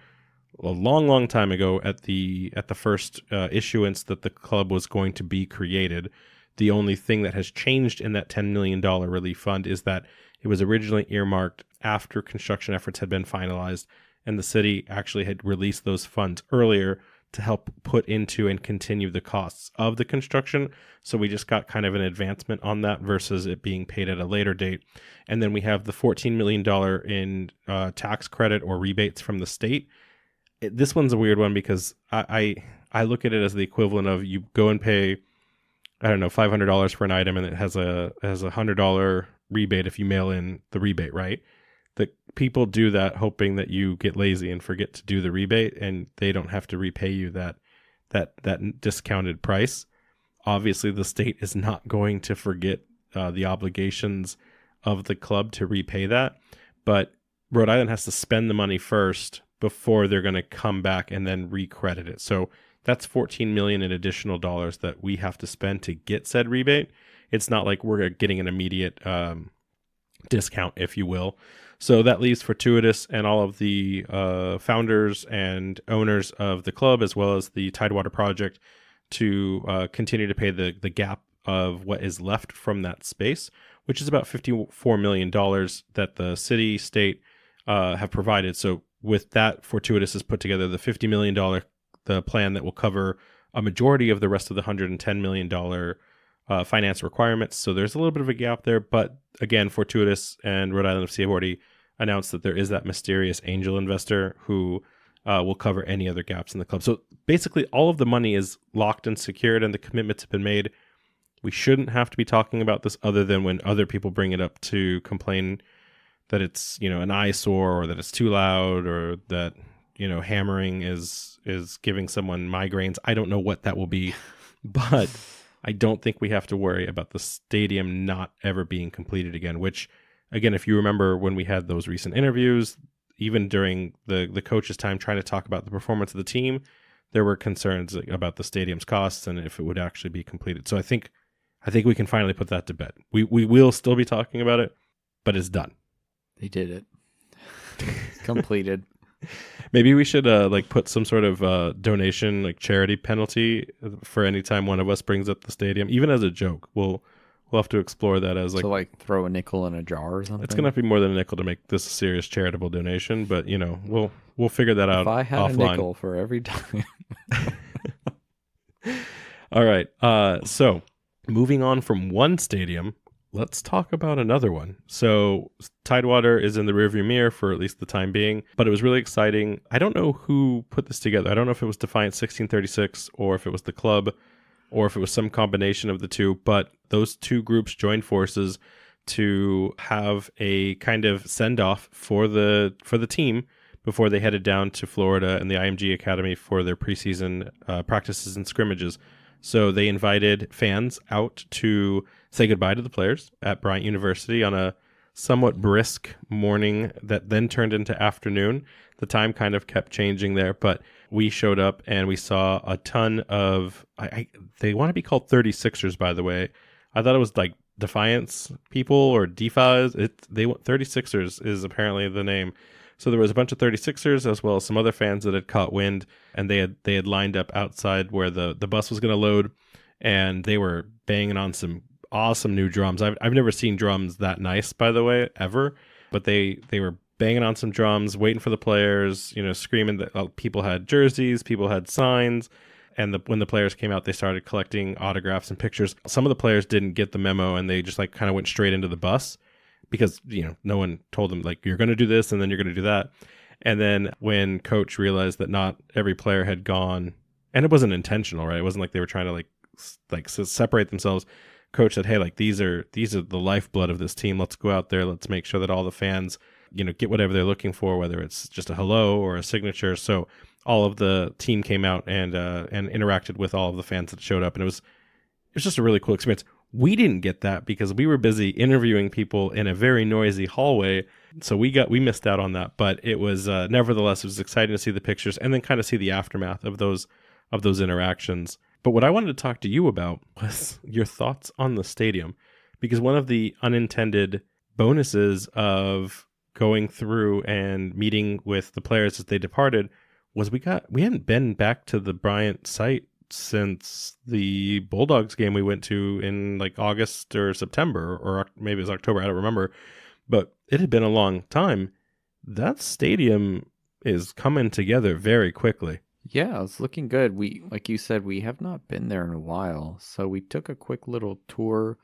a long, long time ago at the first issuance that the club was going to be created. The only thing that has changed in that $10 million relief fund is that it was originally earmarked after construction efforts had been finalized, and the city actually had released those funds earlier to help put into and continue the costs of the construction. So we just got kind of an advancement on that versus it being paid at a later date. And then we have the $14 million in tax credit or rebates from the state. This one's a weird one because I look at it as the equivalent of you go and pay, I don't know, $500 for an item, and it has a $100 rebate if you mail in the rebate, right? The people do that hoping that you get lazy and forget to do the rebate, and they don't have to repay you that discounted price. Obviously, the state is not going to forget the obligations of the club to repay that, but Rhode Island has to spend the money first before they're going to come back and then recredit it. So that's $14 million in additional dollars that we have to spend to get said rebate. It's not like we're getting an immediate discount, if you will. So that leaves Fortuitous and all of the founders and owners of the club, as well as the Tidewater project, to continue to pay the gap of what is left from that space, which is about $54 million that the city, state have provided. So with that, Fortuitous has put together the $50 million the plan that will cover a majority of the rest of the $110 million finance requirements. So there's a little bit of a gap there. But again, Fortuitous and Rhode Island FC have already announced that there is that mysterious angel investor who will cover any other gaps in the club. So basically all of the money is locked and secured and the commitments have been made. We shouldn't have to be talking about this other than when other people bring it up to complain that it's, an eyesore or that it's too loud or that, hammering is giving someone migraines. I don't know what that will be, but I don't think we have to worry about the stadium not ever being completed again, which, again, if you remember when we had those recent interviews, even during the coach's time trying to talk about the performance of the team, there were concerns about the stadium's costs and if it would actually be completed. So I think we can finally put that to bed. We will still be talking about it, but it's done. They did it. Completed. Maybe we should put some sort of donation, charity penalty for any time one of us brings up the stadium, even as a joke. We'll have to explore that as so throw a nickel in a jar or something. It's gonna have to be more than a nickel to make this a serious charitable donation, but we'll figure that out. If I had offline. a nickel for every time. All right. So moving on from one stadium, let's talk about another one. So Tidewater is in the rearview mirror for at least the time being, but it was really exciting. I don't know who put this together. I don't know if it was Defiant 1636 or if it was the club or if it was some combination of the two, but those two groups joined forces to have a kind of send-off for the team before they headed down to Florida and the IMG Academy for their preseason practices and scrimmages. So they invited fans out to say goodbye to the players at Bryant University on a somewhat brisk morning that then turned into afternoon. The time kind of kept changing there, but we showed up and we saw a ton of, they want to be called 36ers, by the way. I thought it was like Defiance people or DeFi's. 36ers is apparently the name. So there was a bunch of 36ers as well as some other fans that had caught wind, and they had lined up outside where the bus was going to load, and they were banging on some awesome new drums. I've never seen drums that nice, by the way, ever, but they were banging on some drums, waiting for the players, screaming that people had jerseys, people had signs, and when the players came out, they started collecting autographs and pictures. Some of the players didn't get the memo, and they just like kind of went straight into the bus, because no one told them like you're going to do this and then you're going to do that. And then when coach realized that not every player had gone, and it wasn't intentional, right? It wasn't like they were trying to like separate themselves. Coach said, hey, like these are the lifeblood of this team. Let's go out there. Let's make sure that all the fans, get whatever they're looking for, whether it's just a hello or a signature. So all of the team came out and interacted with all of the fans that showed up. And it was just a really cool experience. We didn't get that because we were busy interviewing people in a very noisy hallway. So we missed out on that, but it was nevertheless, it was exciting to see the pictures and then kind of see the aftermath of those interactions. But what I wanted to talk to you about was your thoughts on the stadium, because one of the unintended bonuses of going through and meeting with the players as they departed was we hadn't been back to the Bryant site since the Bulldogs game we went to in like August or September, or maybe it was October, I don't remember, but it had been a long time. That stadium is coming together very quickly. Yeah, it's looking good. Like you said, we have not been there in a while, so we took a quick little tour,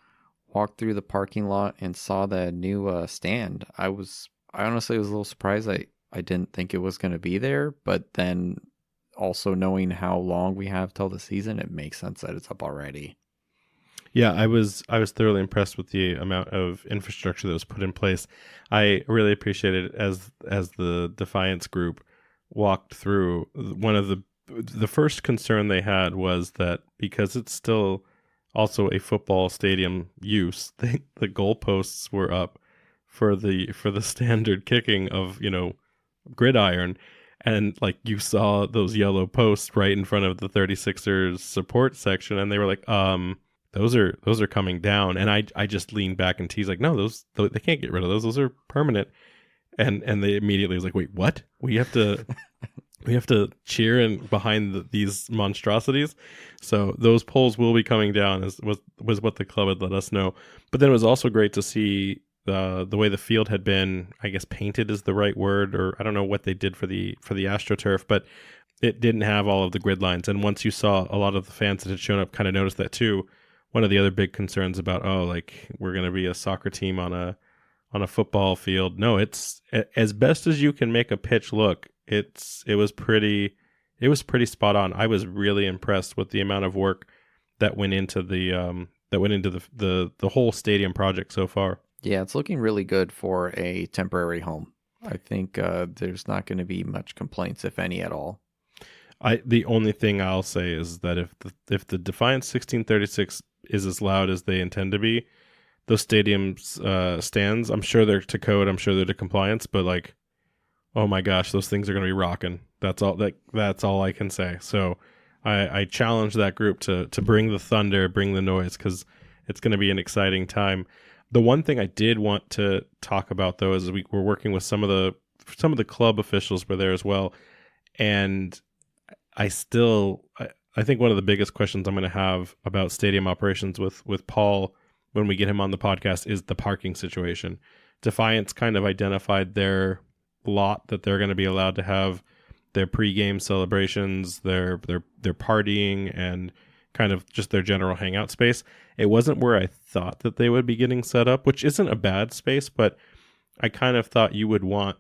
walked through the parking lot, and saw the new stand. I honestly was a little surprised. I didn't think it was going to be there, but then also knowing how long we have till the season, it makes sense that it's up already. Yeah, I was thoroughly impressed with the amount of infrastructure that was put in place. I really appreciated it as the Defiance group walked through. One of the first concern they had was that because it's still also a football stadium use, the goalposts were up for the standard kicking of gridiron. And like you saw those yellow posts right in front of the 36ers support section, and they were like, those are coming down. And I just leaned back and teased like, no, they can't get rid of those. Those are permanent. And they immediately was like, wait, what? We have to cheer and behind these monstrosities. So those poles will be coming down, was what the club had let us know. But then it was also great to see the way the field had been, I guess painted is the right word, or I don't know what they did for the AstroTurf, but it didn't have all of the grid lines. And once you saw a lot of the fans that had shown up kind of noticed that too. One of the other big concerns about, we're going to be a soccer team on a football field. No, it's as best as you can make a pitch look. It was pretty spot on. I was really impressed with the amount of work that went into the whole stadium project so far. Yeah, it's looking really good for a temporary home. I think there's not going to be much complaints, if any at all. The only thing I'll say is that if the Defiance 1636 is as loud as they intend to be, those stadiums stands, I'm sure they're to code, I'm sure they're to compliance, but like, oh my gosh, those things are going to be rocking. That's all I can say. So I challenge that group to bring the thunder, bring the noise, because it's going to be an exciting time. The one thing I did want to talk about, though, is we were working with some of the club officials were there as well, and I think one of the biggest questions I'm going to have about stadium operations with Paul when we get him on the podcast is the parking situation. Defiance kind of identified their lot that they're going to be allowed to have their pregame celebrations, their partying, and kind of just their general hangout space. It wasn't where I thought that they would be getting set up, which isn't a bad space, but I kind of thought you would want,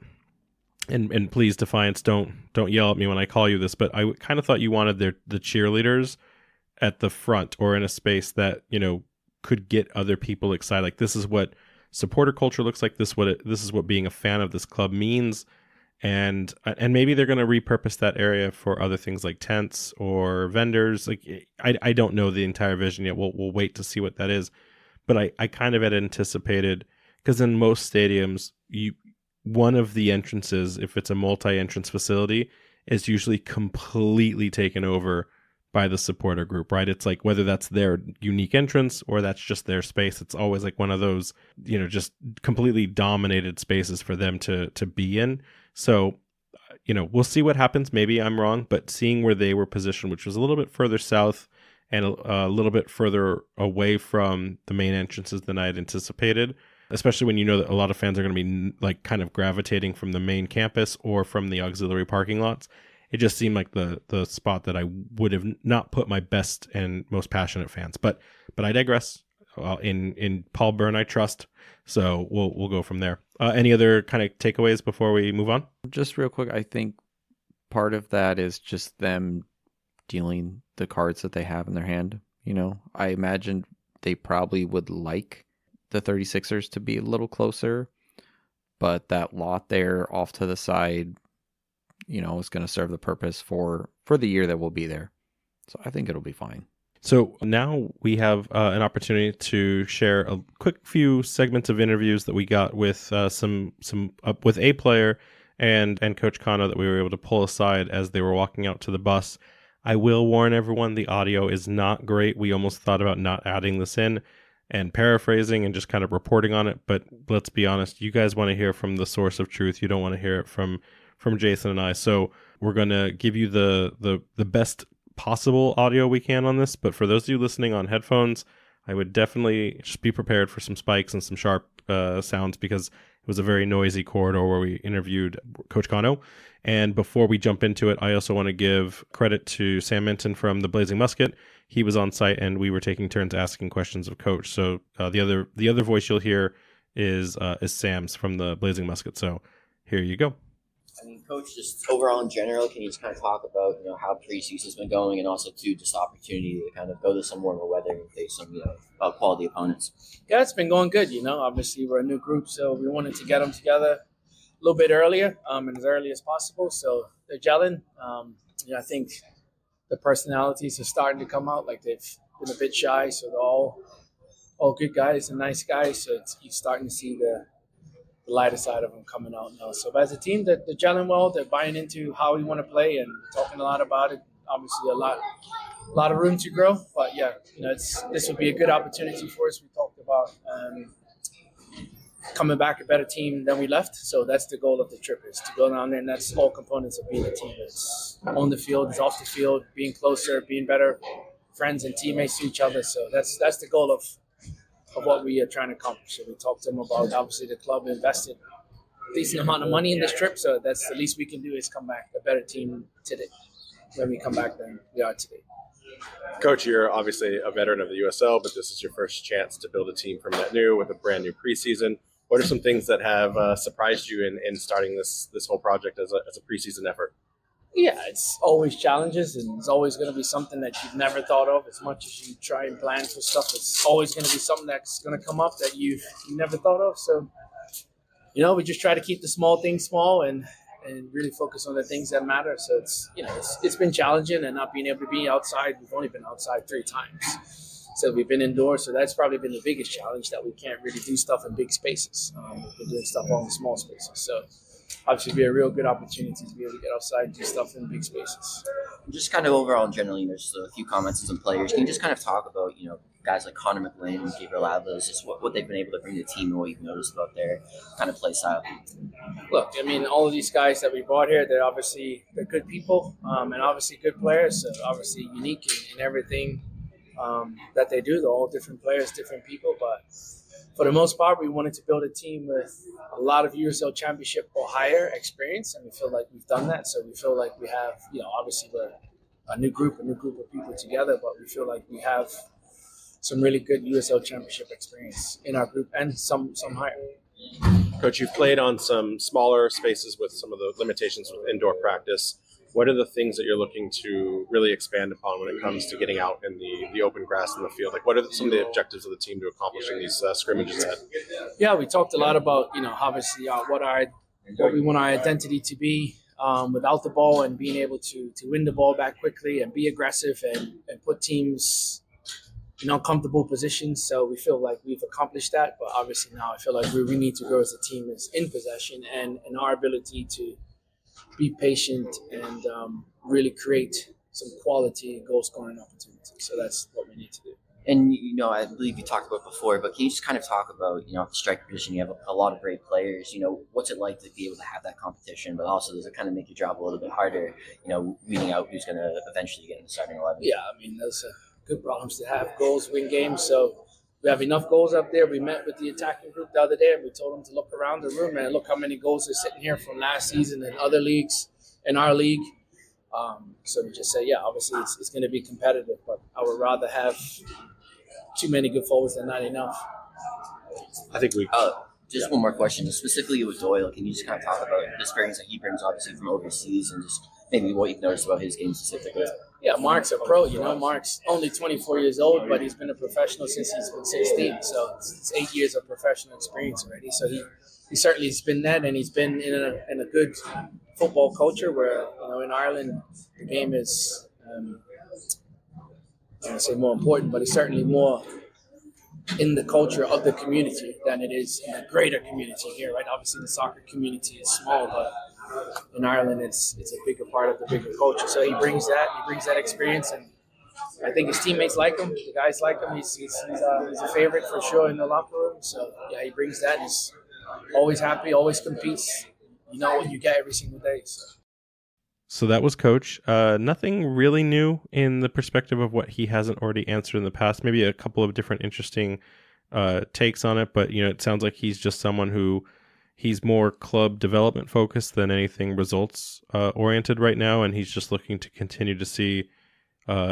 and please, Defiance, don't yell at me when I call you this, but I kind of thought you wanted the cheerleaders at the front or in a space that, could get other people excited. Like, this is what supporter culture looks like. This is what being a fan of this club means. And maybe they're going to repurpose that area for other things like tents or vendors. Like, I don't know the entire vision yet. We'll wait to see what that is. But I kind of had anticipated, because in most stadiums, one of the entrances, if it's a multi-entrance facility, is usually completely taken over by the supporter group, right? It's like, whether that's their unique entrance or that's just their space, it's always like one of those, just completely dominated spaces for them to be in. So, we'll see what happens. Maybe I'm wrong, but seeing where they were positioned, which was a little bit further south and a little bit further away from the main entrances than I had anticipated, especially when you know that a lot of fans are going to be like kind of gravitating from the main campus or from the auxiliary parking lots. It just seemed like the spot that I would have not put my best and most passionate fans. But I digress. In Paul Byrne, I trust. So we'll go from there. Any other kind of takeaways before we move on? Just real quick, I think part of that is just them dealing the cards that they have in their hand. I imagine they probably would like the 36ers to be a little closer, but that lot there off to the side, is going to serve the purpose for the year that we'll be there. So I think it'll be fine. So now we have an opportunity to share a quick few segments of interviews that we got with with a player and Coach Kano that we were able to pull aside as they were walking out to the bus. I will warn everyone, the audio is not great. We almost thought about not adding this in and paraphrasing and just kind of reporting on it. But let's be honest, you guys want to hear from the source of truth. You don't want to hear it from Jason and I. So we're going to give you the best possible audio we can on this. But for those of you listening on headphones, I would definitely just be prepared for some spikes and some sharp sounds, because it was a very noisy corridor where we interviewed Coach Kano. And before we jump into it, I also want to give credit to Sam Minton from the Blazing Musket. He was on site and we were taking turns asking questions of Coach. So the other voice you'll hear is Sam's from the Blazing Musket. So here you go. I mean, Coach, just overall in general, can you just kind of talk about, how preseason's been going, and also, too, just opportunity to kind of go to some warmer weather and face some, quality opponents? Yeah, it's been going good, Obviously, we're a new group, so we wanted to get them together a little bit earlier and as early as possible. So they're gelling. I think the personalities are starting to come out. Like, they've been a bit shy, so they're all good guys and nice guys. So you're starting to see the lighter side of them coming out now. So as a team, they're gelling well. They're buying into how we want to play and talking a lot about it. Obviously, a lot of room to grow. But yeah, this would be a good opportunity for us. We talked about coming back a better team than we left. So that's the goal of the trip, is to go down there, and that's all components of being a team. It's on the field, it's off the field, being closer, being better friends and teammates to each other. So that's the goal of what we are trying to accomplish. So we talked to them about, obviously, the club invested a decent amount of money in this trip, so that's the least we can do, is come back a better team today when we come back than we are today. Coach, you're obviously a veteran of the USL, but this is your first chance to build a team from net new with a brand new preseason. What are some things that have surprised you in starting this whole project as a preseason effort? Yeah, it's always challenges, and it's always going to be something that you've never thought of. As much as you try and plan for stuff, it's always going to be something that's going to come up that you never thought of. So, we just try to keep the small things small and really focus on the things that matter. So it's been challenging, and not being able to be outside. We've only been outside 3 times. So we've been indoors. So that's probably been the biggest challenge, that we can't really do stuff in big spaces. We've been doing stuff all in small spaces. So obviously be a real good opportunity to be able to get outside and do stuff in big spaces. Just kind of overall in general, there's a few comments on some players. Can you just kind of talk about, guys like Connor McLean and Gabriel Avalos, just what they've been able to bring to the team and what you've noticed about their kind of play style? Look, all of these guys that we brought here, they're good people and obviously good players, so obviously unique in everything that they do. They're all different players, different people, but for the most part, we wanted to build a team with a lot of USL Championship or higher experience, and we feel like we've done that. So we feel like we have, obviously we're a new group of people together. But we feel like we have some really good USL Championship experience in our group and some higher. Coach, you've played on some smaller spaces with some of the limitations with indoor practice. What are the things that you're looking to really expand upon when it comes to getting out in the open grass in the field? Like, what are some of the objectives of the team to accomplishing these scrimmages at? Yeah, we talked a lot about, obviously what we want our identity to be without the ball, and being able to win the ball back quickly and be aggressive and put teams in uncomfortable positions. So we feel like we've accomplished that. But obviously now I feel like we need to grow as a team is in possession and our ability to be patient and really create some quality goal scoring opportunities. So that's what we need to do. And, I believe you talked about before, but can you just kind of talk about, the striker position? You have a lot of great players. What's it like to be able to have that competition, but also does it kind of make your job a little bit harder, weeding out who's going to eventually get in the starting 11? Yeah, I mean, those are good problems to have. Goals win games. So we have enough goals up there. We met with the attacking group the other day and we told them to look around the room and look how many goals are sitting here from last season and other leagues in our league. So we just say, obviously it's going to be competitive, but I would rather have too many good forwards than not enough. I think we. Just one more question, specifically with Doyle. Can you just kind of talk about the experience that he brings, obviously from overseas, and just maybe what you've noticed about his game specifically? Yeah, Mark's a pro. Mark's only 24 years old, but he's been a professional since he's been 16. So it's 8 years of professional experience already. So he certainly has been that, and he's been in a good football culture where in Ireland the game is. I don't want to say more important, but it's certainly more in the culture of the community than it is in the greater community here, right? Obviously, the soccer community is small, but in Ireland, it's a bigger part of the bigger culture. So he brings that experience, and I think his teammates like him. The guys like him. He's a favorite for sure in the locker room. So yeah, he brings that. He's always happy, always competes. You know what you get every single day. So that was Coach. Nothing really new in the perspective of what he hasn't already answered in the past. Maybe a couple of different interesting takes on it, but it sounds like he's just someone who he's more club development focused than anything results oriented right now, and he's just looking to continue to see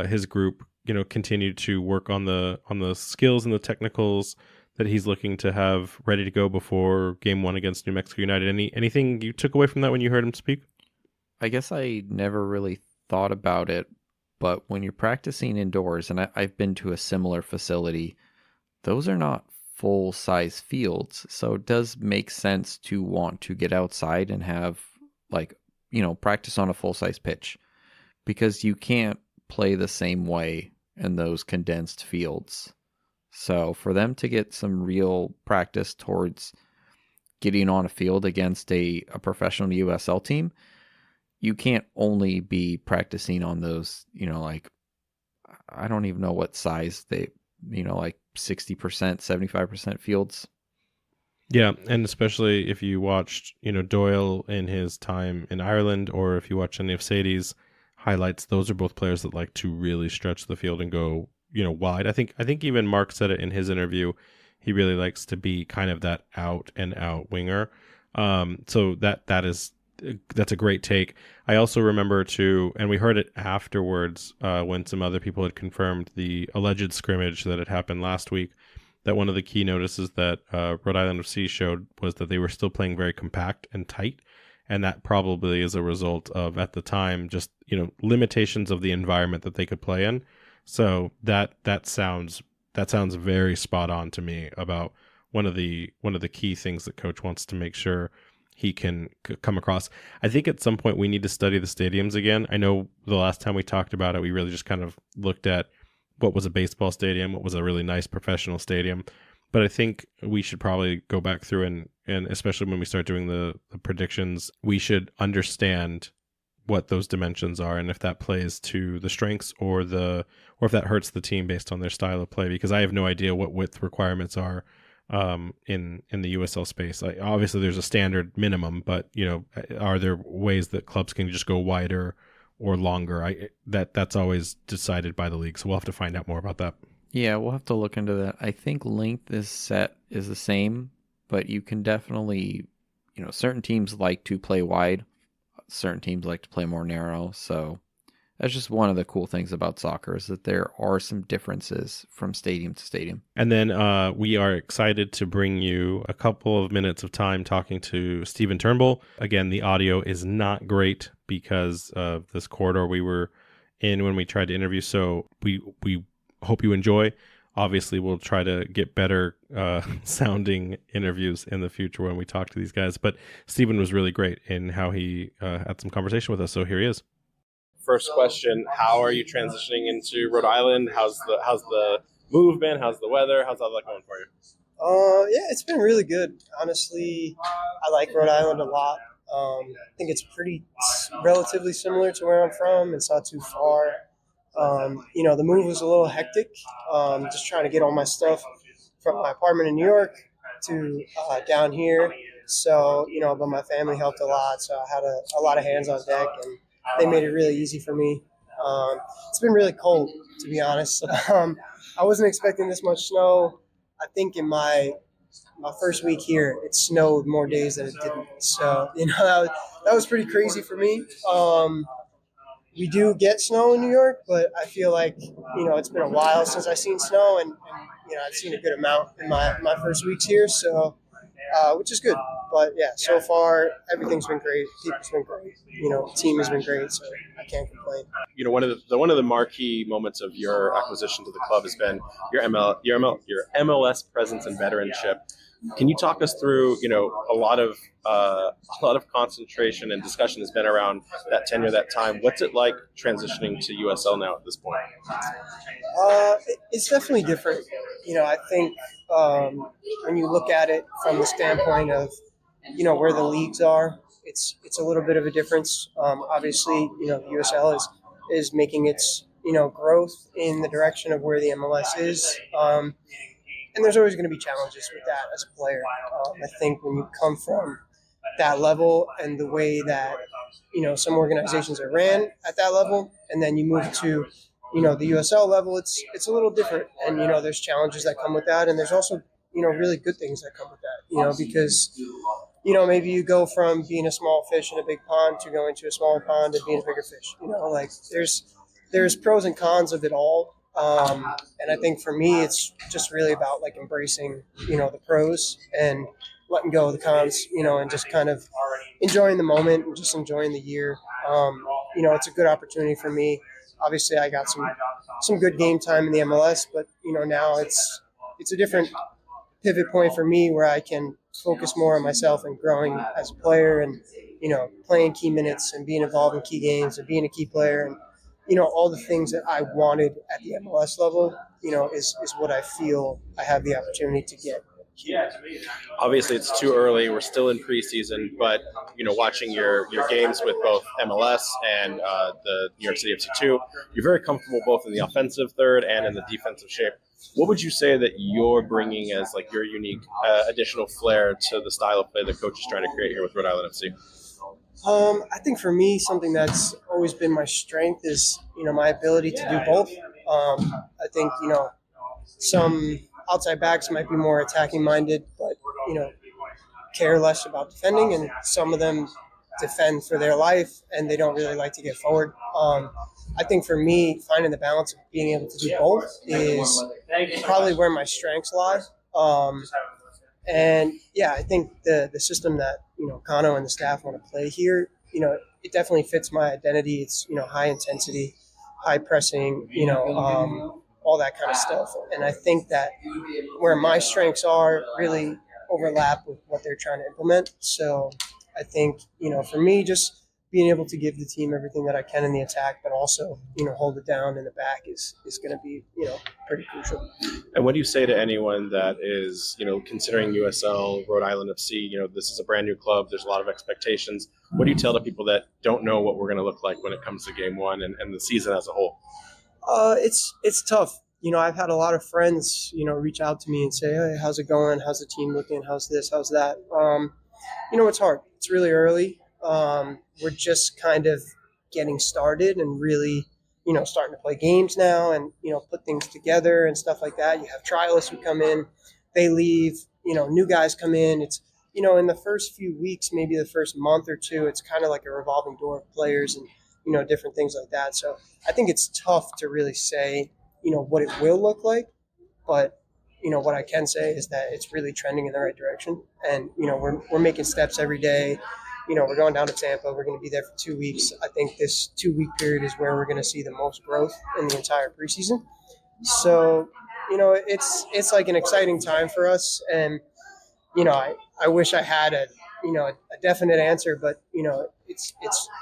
his group, continue to work on the skills and the technicals that he's looking to have ready to go before Game 1 against New Mexico United. Anything you took away from that when you heard him speak? I guess I never really thought about it, but when you're practicing indoors, and I've been to a similar facility, those are not full-size fields, so it does make sense to want to get outside and have, practice on a full-size pitch, because you can't play the same way in those condensed fields. So for them to get some real practice towards getting on a field against a professional USL team, you can't only be practicing on those, I don't even know what size they, 60%, 75% fields. Yeah, and especially if you watched, Doyle in his time in Ireland, or if you watch any of Sadie's highlights, those are both players that like to really stretch the field and go, wide. I think even Mark said it in his interview. He really likes to be kind of that out and out winger. So that's a great take. I also remember too, and we heard it afterwards when some other people had confirmed the alleged scrimmage that had happened last week, that one of the key notices that Rhode Island FC showed was that they were still playing very compact and tight. And that probably is a result of, at the time, just, limitations of the environment that they could play in. So that sounds very spot on to me about one of the key things that Coach wants to make sure he can come across. I think at some point we need to study the stadiums again. I know the last time we talked about it, we really just kind of looked at what was a baseball stadium, what was a really nice professional stadium. But I think we should probably go back through and especially when we start doing the predictions, we should understand what those dimensions are and if that plays to the strengths or if that hurts the team based on their style of play, because I have no idea what width requirements are in the USL space. Obviously there's a standard minimum, but are there ways that clubs can just go wider or longer? That's always decided by the league, so we'll have to find out more about that. Yeah, we'll have to look into that. I think length is the same, but you can definitely, certain teams like to play wide, certain teams like to play more narrow. So That's just one of the cool things about soccer is that there are some differences from stadium to stadium. And then we are excited to bring you a couple of minutes of time talking to Stephen Turnbull. Again, the audio is not great because of this corridor we were in when we tried to interview. So we hope you enjoy. Obviously, we'll try to get better sounding interviews in the future when we talk to these guys. But Stephen was really great in how he had some conversation with us. So here he is. First question: how are you transitioning into Rhode Island? How's the move been? How's the weather? How's all that going for you? Yeah, it's been really good. Honestly, I like Rhode Island a lot. I think it's relatively similar to where I'm from. It's not too far. The move was a little hectic. Just trying to get all my stuff from my apartment in New York to down here. So, but my family helped a lot. So I had a lot of hands on deck, and they made it really easy for me. It's been really cold, to be honest. I wasn't expecting this much snow. I think in my first week here, it snowed more days than it didn't. So, that was pretty crazy for me. We do get snow in New York, but I feel like, it's been a while since I've seen snow, and I've seen a good amount in my first weeks here, so which is good. But yeah, so far everything's been great. People's been great. Team has been great, so I can't complain. One of the marquee moments of your acquisition to the club has been your MLS presence and veteranship. Can you talk us through, a lot of concentration and discussion has been around that tenure, that time. What's it like transitioning to USL now at this point? It's definitely different. I think when you look at it from the standpoint of, where the leagues are, it's a little bit of a difference. Obviously, the USL is making its, growth in the direction of where the MLS is. And there's always going to be challenges with that as a player. I think when you come from that level and the way that, some organizations are ran at that level, and then you move to, the USL level, it's a little different. And, there's challenges that come with that. And there's also, really good things that come with that, because, maybe you go from being a small fish in a big pond to going to a smaller pond and being a bigger fish. There's pros and cons of it all. And I think for me, it's just really about embracing, the pros and letting go of the cons, and just kind of enjoying the moment and just enjoying the year. It's a good opportunity for me. Obviously, I got some good game time in the MLS, but now it's a different pivot point for me where I can focus more on myself and growing as a player and playing key minutes and being involved in key games and being a key player and all the things that I wanted at the MLS level, is what I feel I have the opportunity to get. Obviously, it's too early. We're still in preseason, but watching your games with both MLS and the New York City FC2, you're very comfortable both in the offensive third and in the defensive shape. What would you say that you're bringing as your unique additional flair to the style of play the coach is trying to create here with Rhode Island FC? I think for me, something that's always been my strength is, my ability to do both. I think, some outside backs might be more attacking minded, but, care less about defending, and some of them defend for their life and they don't really like to get forward. I think for me, finding the balance of being able to do both is probably where my strengths lie. And yeah, I think the system that, Kano and the staff want to play here, it definitely fits my identity. It's, high intensity, high pressing, all that kind of stuff. And I think that where my strengths are really overlap with what they're trying to implement. So I think, for me, just being able to give the team everything that I can in the attack, but also, hold it down in the back is going to be, pretty crucial. And what do you say to anyone that is, considering USL, Rhode Island FC, this is a brand new club, there's a lot of expectations. What do you tell the people that don't know what we're going to look like when it comes to game one and the season as a whole? It's tough. I've had a lot of friends, reach out to me and say, hey, how's it going? How's the team looking? How's this? How's that? It's hard. It's really early. We're just kind of getting started and really, starting to play games now and, put things together and stuff like that. You have trialists who come in, they leave, new guys come in. It's, in the first few weeks, maybe the first month or two, it's kind of like a revolving door of players and different things like that. So I think it's tough to really say, what it will look like. But, what I can say is that it's really trending in the right direction. And, we're making steps every day. We're going down to Tampa. We're going to be there for 2 weeks. I think this 2-week period is where we're going to see the most growth in the entire preseason. So, it's like an exciting time for us. And, I wish I had a definite answer, but, it's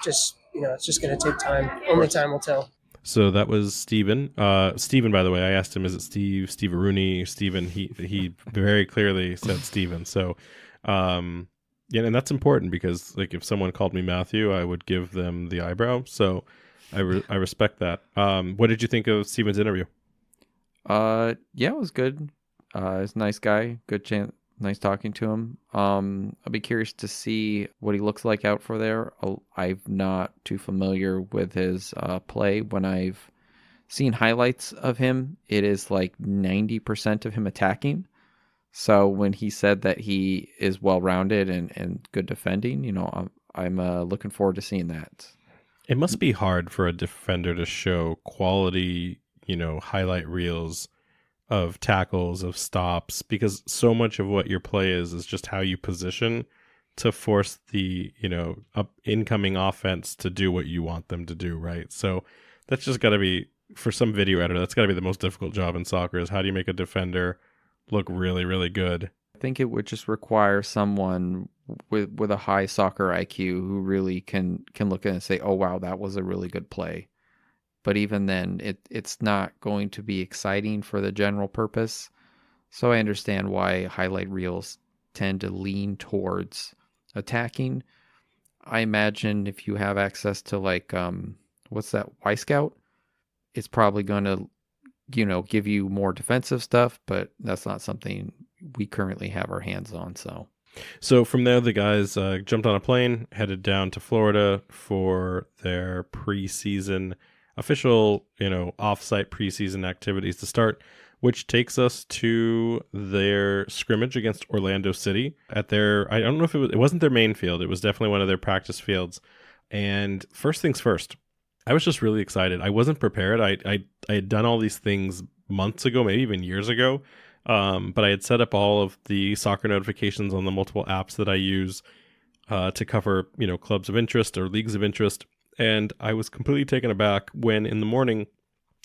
just, it's just going to take time. Only time will tell. So that was Steven. Steven, by the way, I asked him, is it Steve Rooney, Steven? He very clearly said Steven. So, yeah, and that's important because, like, if someone called me Matthew, I would give them the eyebrow. So I respect that. What did you think of Steven's interview? Yeah, it was good. He's a nice guy. Good chance. Nice talking to him. I'll be curious to see what he looks like out for there. I'm not too familiar with his play. When I've seen highlights of him, it is like 90% of him attacking. So when he said that he is well-rounded and good defending, I'm looking forward to seeing that. It must be hard for a defender to show quality, highlight reels of tackles, of stops, because so much of what your play is just how you position to force the, incoming offense to do what you want them to do, right? So that's just got to be, for some video editor, that's got to be the most difficult job in soccer, is how do you make a defender look really, really good? I think it would just require someone with a high soccer IQ who really can look at it and say, oh, wow, that was a really good play. But even then, it's not going to be exciting for the general purpose. So I understand why highlight reels tend to lean towards attacking. I imagine if you have access to, like, what's that, Y-Scout? It's probably going to, give you more defensive stuff, but that's not something we currently have our hands on. So from there, the guys jumped on a plane, headed down to Florida for their preseason official, off-site preseason activities to start, which takes us to their scrimmage against Orlando City at their, I don't know if it wasn't their main field. It was definitely one of their practice fields. And first things first, I was just really excited. I wasn't prepared. I had done all these things months ago, maybe even years ago. But I had set up all of the soccer notifications on the multiple apps that I use to cover, clubs of interest or leagues of interest. And I was completely taken aback when in the morning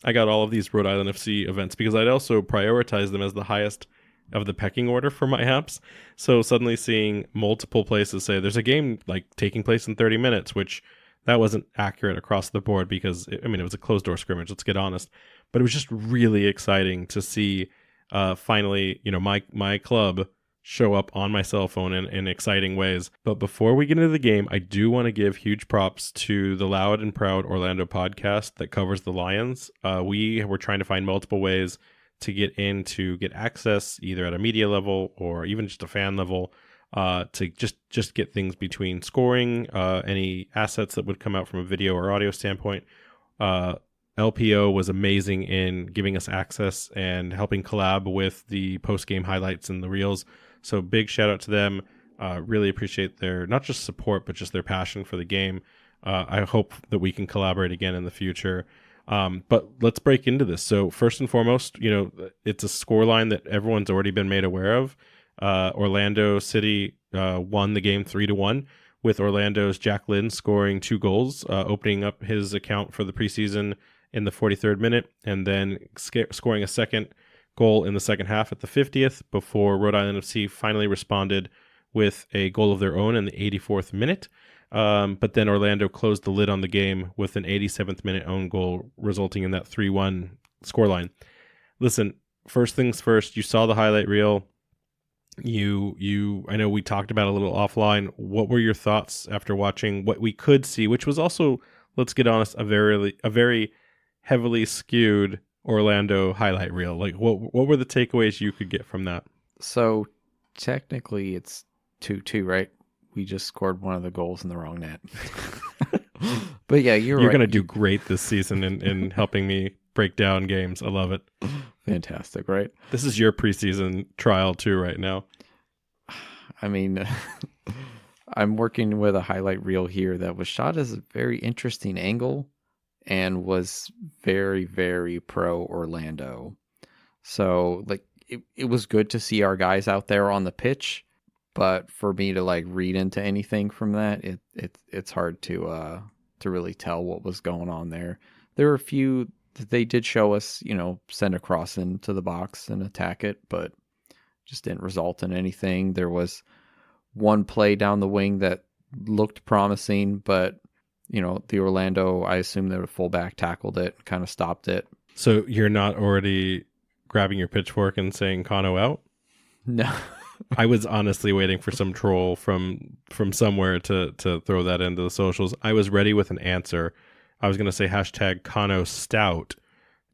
I got all of these Rhode Island FC events, because I'd also prioritized them as the highest of the pecking order for my apps. So suddenly seeing multiple places say there's a game like taking place in 30 minutes, which that wasn't accurate across the board because, it was a closed door scrimmage, let's get honest. But it was just really exciting to see finally, my club show up on my cell phone in exciting ways. But before we get into the game, I do want to give huge props to the Loud and Proud Orlando podcast that covers the Lions. We were trying to find multiple ways to get access either at a media level or even just a fan level to just get things between scoring, any assets that would come out from a video or audio standpoint. LPO was amazing in giving us access and helping collab with the post-game highlights and the reels. So big shout out to them. Really appreciate their, not just support, but just their passion for the game. I hope that we can collaborate again in the future. But let's break into this. So first and foremost, it's a scoreline that everyone's already been made aware of. Orlando City won the game 3-1 with Orlando's Jack Lynn scoring 2 goals, opening up his account for the preseason in the 43rd minute, and then scoring a second goal in the second half at the 50th before Rhode Island FC finally responded with a goal of their own in the 84th minute. But then Orlando closed the lid on the game with an 87th minute own goal, resulting in that 3-1 scoreline. Listen, first things first, you saw the highlight reel. I know we talked about it a little offline. What were your thoughts after watching what we could see, which was also, let's get honest, a very heavily skewed Orlando highlight reel? Like, what were the takeaways you could get from that? So technically it's 2-2, right? We just scored one of the goals in the wrong net. But yeah, you're right. Going to do great this season in helping me break down games. I love it. Fantastic, right? This is your preseason trial too right now. I mean, I'm working with a highlight reel here that was shot as a very interesting angle and was very, very pro Orlando. So like it was good to see our guys out there on the pitch, but for me to like read into anything from that, it's hard to really tell what was going on there. There were a few that they did show us, send a cross into the box and attack it, but just didn't result in anything. There was one play down the wing that looked promising, but the Orlando, I assume the fullback tackled it, kind of stopped it. So you're not already grabbing your pitchfork and saying Kano out? No. I was honestly waiting for some troll from somewhere to throw that into the socials. I was ready with an answer. I was going to say hashtag Kano Stout,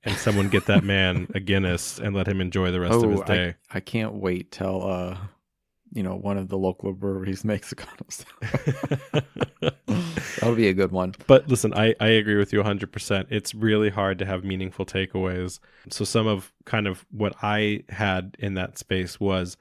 and someone get that man a Guinness and let him enjoy the rest of his day. I can't wait till one of the local breweries makes a Kano Stout. That'll be a good one. But listen, I agree with you 100%. It's really hard to have meaningful takeaways. So some of kind of what I had in that space was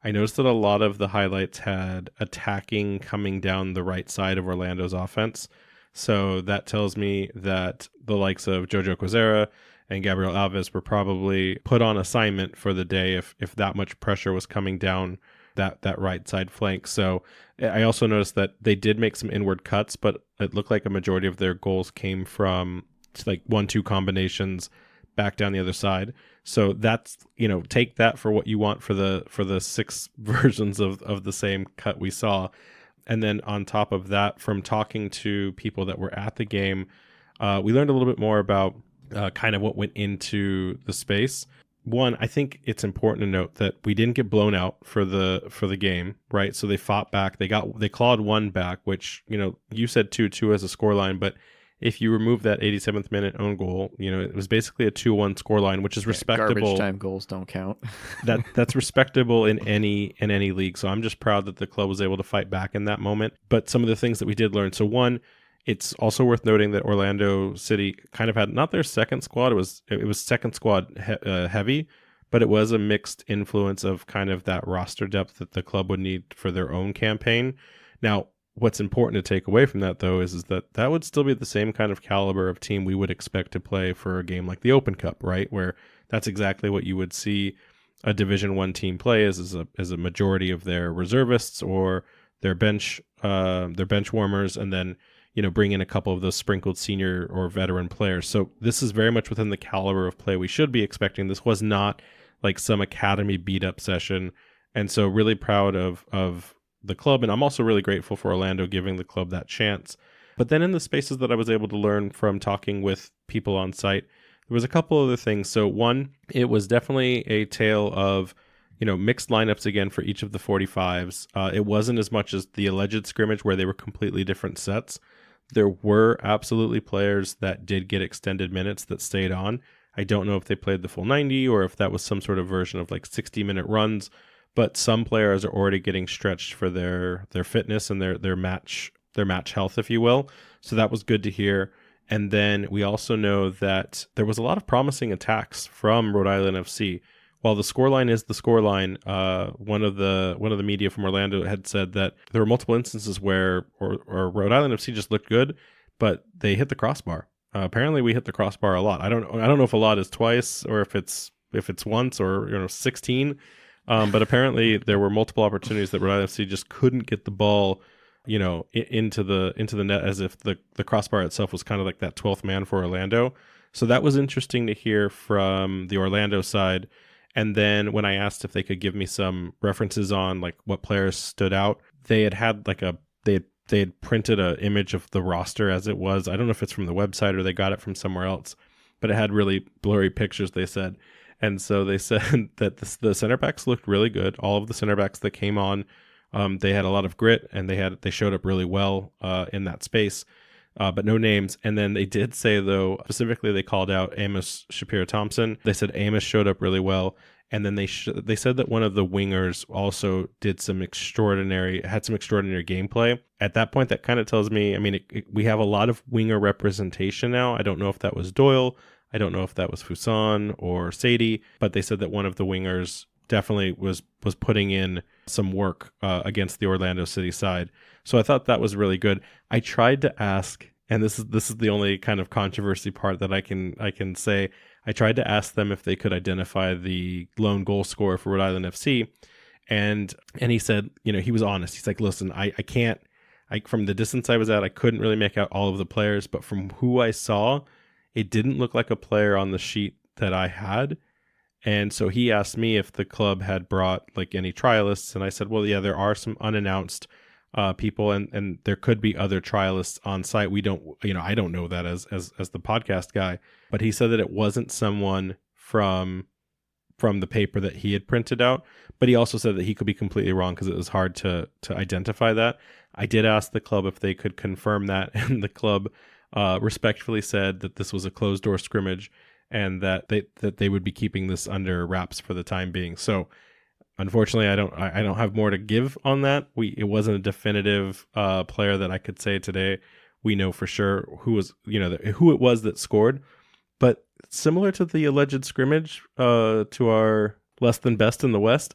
I noticed that a lot of the highlights had attacking coming down the right side of Orlando's offense. So that tells me that the likes of Jojo Quezera and Gabriel Alves were probably put on assignment for the day if that much pressure was coming down that right side flank. So I also noticed that they did make some inward cuts, but it looked like a majority of their goals came from like 1-2 combinations back down the other side. So that's, take that for what you want for the 6 versions of the same cut we saw. And then on top of that, from talking to people that were at the game, we learned a little bit more about kind of what went into the space. One, I think it's important to note that we didn't get blown out for the game, right? So they fought back. They clawed one back, which, you said 2-2 as a scoreline, but if you remove that 87th minute own goal, it was basically a 2-1 scoreline, which is respectable. Garbage time goals don't count. That's respectable in any league. So I'm just proud that the club was able to fight back in that moment. But some of the things that we did learn. So one, it's also worth noting that Orlando City kind of had not their second squad. It was second squad heavy, but it was a mixed influence of kind of that roster depth that the club would need for their own campaign. Now, what's important to take away from that, though, is that would still be the same kind of caliber of team we would expect to play for a game like the Open Cup, right? Where that's exactly what you would see a Division I team play as a majority of their reservists or their bench warmers, and then bring in a couple of those sprinkled senior or veteran players. So this is very much within the caliber of play we should be expecting. This was not like some academy beat up session, and so really proud of the club, and I'm also really grateful for Orlando giving the club that chance. But then in the spaces that I was able to learn from talking with people on site, there was a couple other things. So one, it was definitely a tale of, mixed lineups again for each of the 45s. It wasn't as much as the alleged scrimmage where they were completely different sets. There were absolutely players that did get extended minutes that stayed on. I don't know if they played the full 90 or if that was some sort of version of like 60-minute runs. But some players are already getting stretched for their fitness and their match health, if you will. So that was good to hear. And then we also know that there was a lot of promising attacks from Rhode Island FC. While the scoreline is the scoreline, one of the media from Orlando had said that there were multiple instances where Rhode Island FC just looked good, but they hit the crossbar. Apparently, we hit the crossbar a lot. I don't know if a lot is twice or if it's once or 16. But apparently there were multiple opportunities that Rhode Island FC just couldn't get the ball, into the net, as if the crossbar itself was kind of like that 12th man for Orlando. So that was interesting to hear from the Orlando side. And then when I asked if they could give me some references on like what players stood out, they had they had printed an image of the roster as it was. I don't know if it's from the website or they got it from somewhere else, but it had really blurry pictures, they said. And so they said that the center backs looked really good. All of the center backs that came on, they had a lot of grit, and they showed up really well in that space, but no names. And then they did say, though, specifically they called out Amos Shapiro-Thompson. They said Amos showed up really well. And then they said that one of the wingers also did some extraordinary gameplay. At that point, that kind of tells me, we have a lot of winger representation now. I don't know if that was Doyle. I don't know if that was Fuson or Sadie, but they said that one of the wingers definitely was putting in some work against the Orlando City side. So I thought that was really good. I tried to ask, and this is the only kind of controversy part that I can say. I tried to ask them if they could identify the lone goal scorer for Rhode Island FC, and he said, he was honest. He's like, listen, I can't. From the distance I was at, I couldn't really make out all of the players, but from who I saw, it didn't look like a player on the sheet that I had. And so he asked me if the club had brought like any trialists, and I said, well, yeah, there are some unannounced people, and there could be other trialists on site. We don't, I don't know that as the podcast guy, but he said that it wasn't someone from the paper that he had printed out, but he also said that he could be completely wrong because it was hard to identify that. I did ask the club if they could confirm that, and the club respectfully said that this was a closed door scrimmage and that they would be keeping this under wraps for the time being. So unfortunately, I don't have more to give on that. It wasn't a definitive player that I could say today. We know for sure who it was that scored, but similar to the alleged scrimmage to our less than best in the West,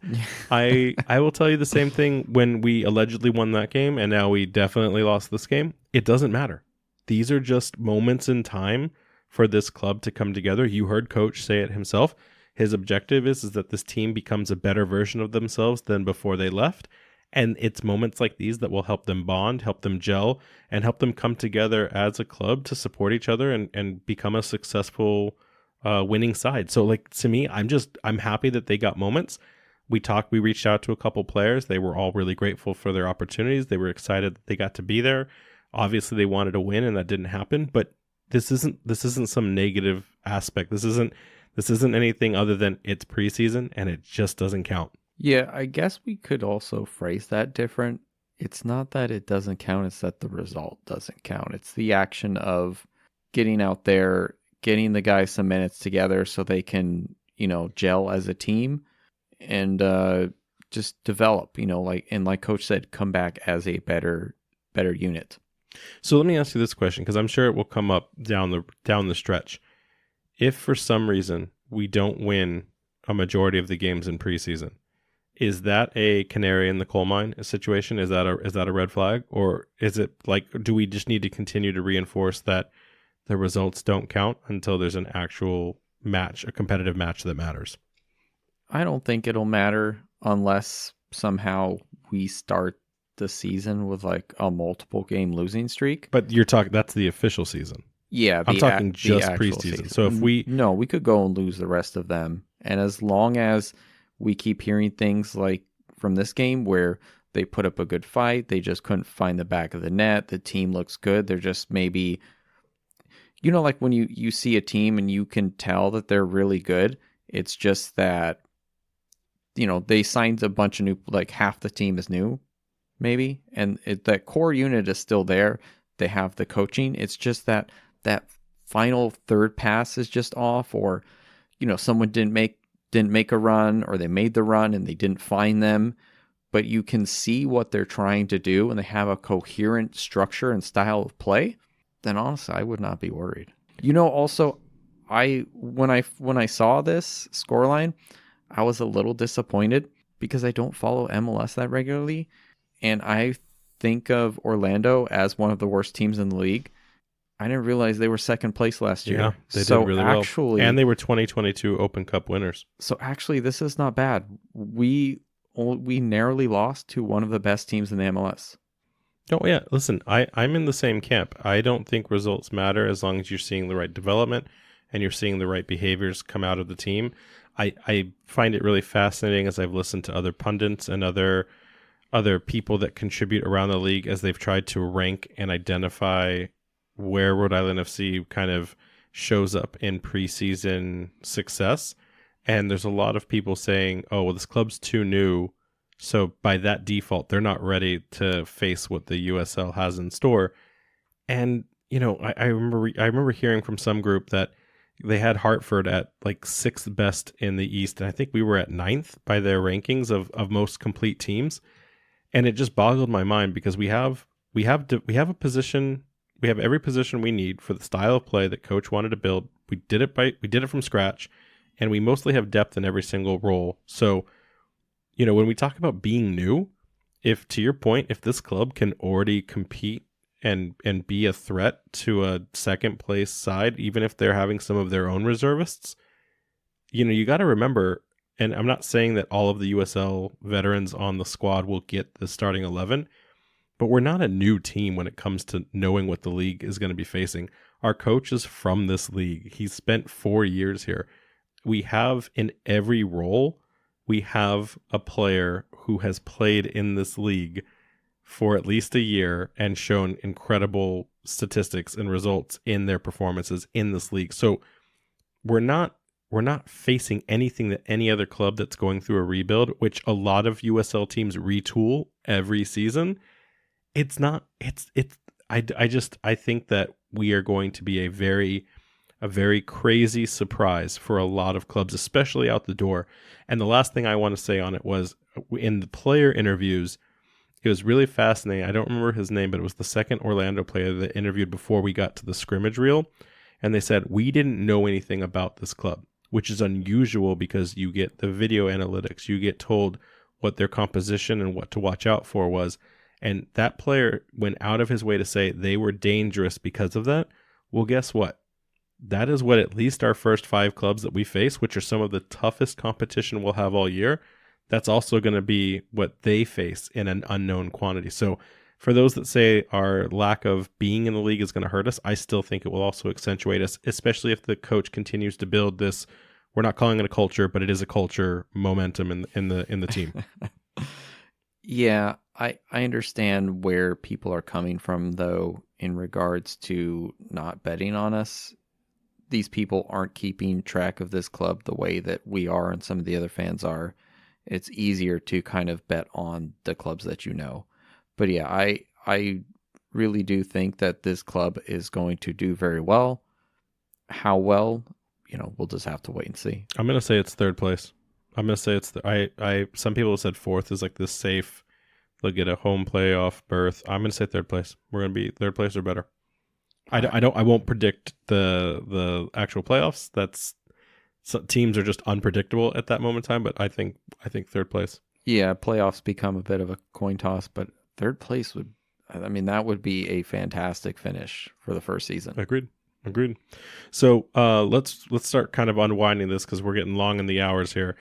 I will tell you the same thing when we allegedly won that game and now we definitely lost this game. It doesn't matter. These are just moments in time for this club to come together. You heard Coach say it himself. His objective is that this team becomes a better version of themselves than before they left. And it's moments like these that will help them bond, help them gel, and help them come together as a club to support each other and become a successful winning side. So like, to me, I'm happy that they got moments. We reached out to a couple players. They were all really grateful for their opportunities. They were excited that they got to be there. Obviously they wanted to win and that didn't happen, but this isn't some negative aspect. This isn't anything other than it's preseason and it just doesn't count. Yeah, I guess we could also phrase that different. It's not that it doesn't count, it's that the result doesn't count. It's the action of getting out there, getting the guys some minutes together so they can, gel as a team and just develop, like Coach said, come back as a better unit. So let me ask you this question, because I'm sure it will come up down the stretch. If for some reason we don't win a majority of the games in preseason, is that a canary in the coal mine situation? Is that a red flag? Or is it like, do we just need to continue to reinforce that the results don't count until there's an actual match, a competitive match that matters? I don't think it'll matter unless somehow we start the season with like a multiple game losing streak. But that's the official season. Yeah, I'm talking just preseason. Season. So if we could go and lose the rest of them. And as long as we keep hearing things like from this game where they put up a good fight, they just couldn't find the back of the net, the team looks good, they're just maybe, like when you see a team and you can tell that they're really good, it's just that, they signed a bunch of new, like half the team is new, maybe, and that core unit is still there. They have the coaching. It's just that final third pass is just off, or someone didn't make a run, or they made the run and they didn't find them, but you can see what they're trying to do and they have a coherent structure and style of play, then honestly I would not be worried. Also when I saw this scoreline, I was a little disappointed because I don't follow MLS that regularly, and I think of Orlando as one of the worst teams in the league. I didn't realize they were second place last year. Yeah, they did really well. And they were 2022 Open Cup winners. So actually, this is not bad. We narrowly lost to one of the best teams in the MLS. Oh, yeah. Listen, I'm in the same camp. I don't think results matter as long as you're seeing the right development and you're seeing the right behaviors come out of the team. I find it really fascinating as I've listened to other pundits and other people that contribute around the league as they've tried to rank and identify where Rhode Island FC kind of shows up in preseason success. And there's a lot of people saying, oh, well, this club's too new, so by that default, they're not ready to face what the USL has in store. And, I remember hearing from some group that they had Hartford at like 6th best in the East, and I think we were at 9th by their rankings of most complete teams. And it just boggled my mind because we have a position. We have every position we need for the style of play that Coach wanted to build. We did it from scratch, and we mostly have depth in every single role. So when we talk about being new, if to your point, if this club can already compete and be a threat to a second place side, even if they're having some of their own reservists, you got to remember, and I'm not saying that all of the USL veterans on the squad will get the starting 11, but we're not a new team when it comes to knowing what the league is going to be facing. Our coach is from this league. He's spent 4 years here. We have in every role, we have a player who has played in this league for at least a year and shown incredible statistics and results in their performances in this league. So we're not facing anything that any other club that's going through a rebuild, which a lot of USL teams retool every season. I think that we are going to be a very crazy surprise for a lot of clubs, especially out the door. And the last thing I want to say on it was, in the player interviews, it was really fascinating. I don't remember his name, but it was the second Orlando player that interviewed before we got to the scrimmage reel. And they said, we didn't know anything about this club, which is unusual because you get the video analytics. You get told what their composition and what to watch out for was. And that player went out of his way to say they were dangerous because of that. Well, guess what? That is what at least our first 5 clubs that we face, which are some of the toughest competition we'll have all year, that's also going to be what they face in an unknown quantity. So for those that say our lack of being in the league is going to hurt us, I still think it will also accentuate us, especially if the coach continues to build this. We're not calling it a culture, but it is a culture momentum in the team. Yeah, I understand where people are coming from, though, in regards to not betting on us. These people aren't keeping track of this club the way that we are and some of the other fans are. It's easier to kind of bet on the clubs that you know. But yeah, I really do think that this club is going to do very well. How well, we'll just have to wait and see. I'm going to say it's third place. I'm going to say it's some people have said fourth is like this safe, they'll get a home playoff berth. I'm going to say third place. We're going to be third place or better. I won't predict the actual playoffs. Teams are just unpredictable at that moment in time, but I think third place. Yeah, playoffs become a bit of a coin toss, but third place that would be a fantastic finish for the first season. Agreed. So let's start kind of unwinding this because we're getting long in the hours here.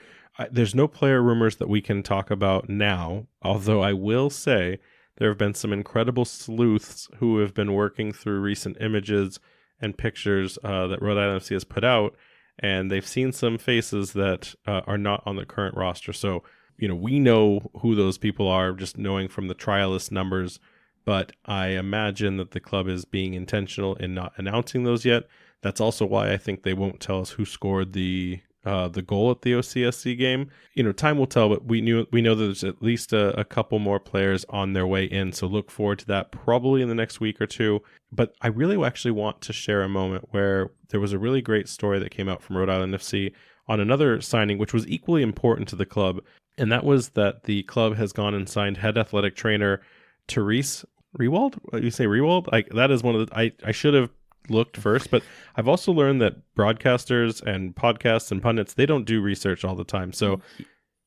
There's no player rumors that we can talk about now, although I will say there have been some incredible sleuths who have been working through recent images and pictures that Rhode Island FC has put out, and they've seen some faces that are not on the current roster. So, we know who those people are just knowing from the trial list numbers, but I imagine that the club is being intentional in not announcing those yet. That's also why I think they won't tell us who scored the goal at the OCSC game. Time will tell, but we know that there's at least a couple more players on their way in, so look forward to that probably in the next week or two. But I really actually want to share a moment where there was a really great story that came out from Rhode Island FC on another signing, which was equally important to the club, and that was that the club has gone and signed head athletic trainer Therese Rewald. You say Rewald? That is one of the. I should have looked first, but I've also learned that broadcasters and podcasts and pundits, they don't do research all the time. So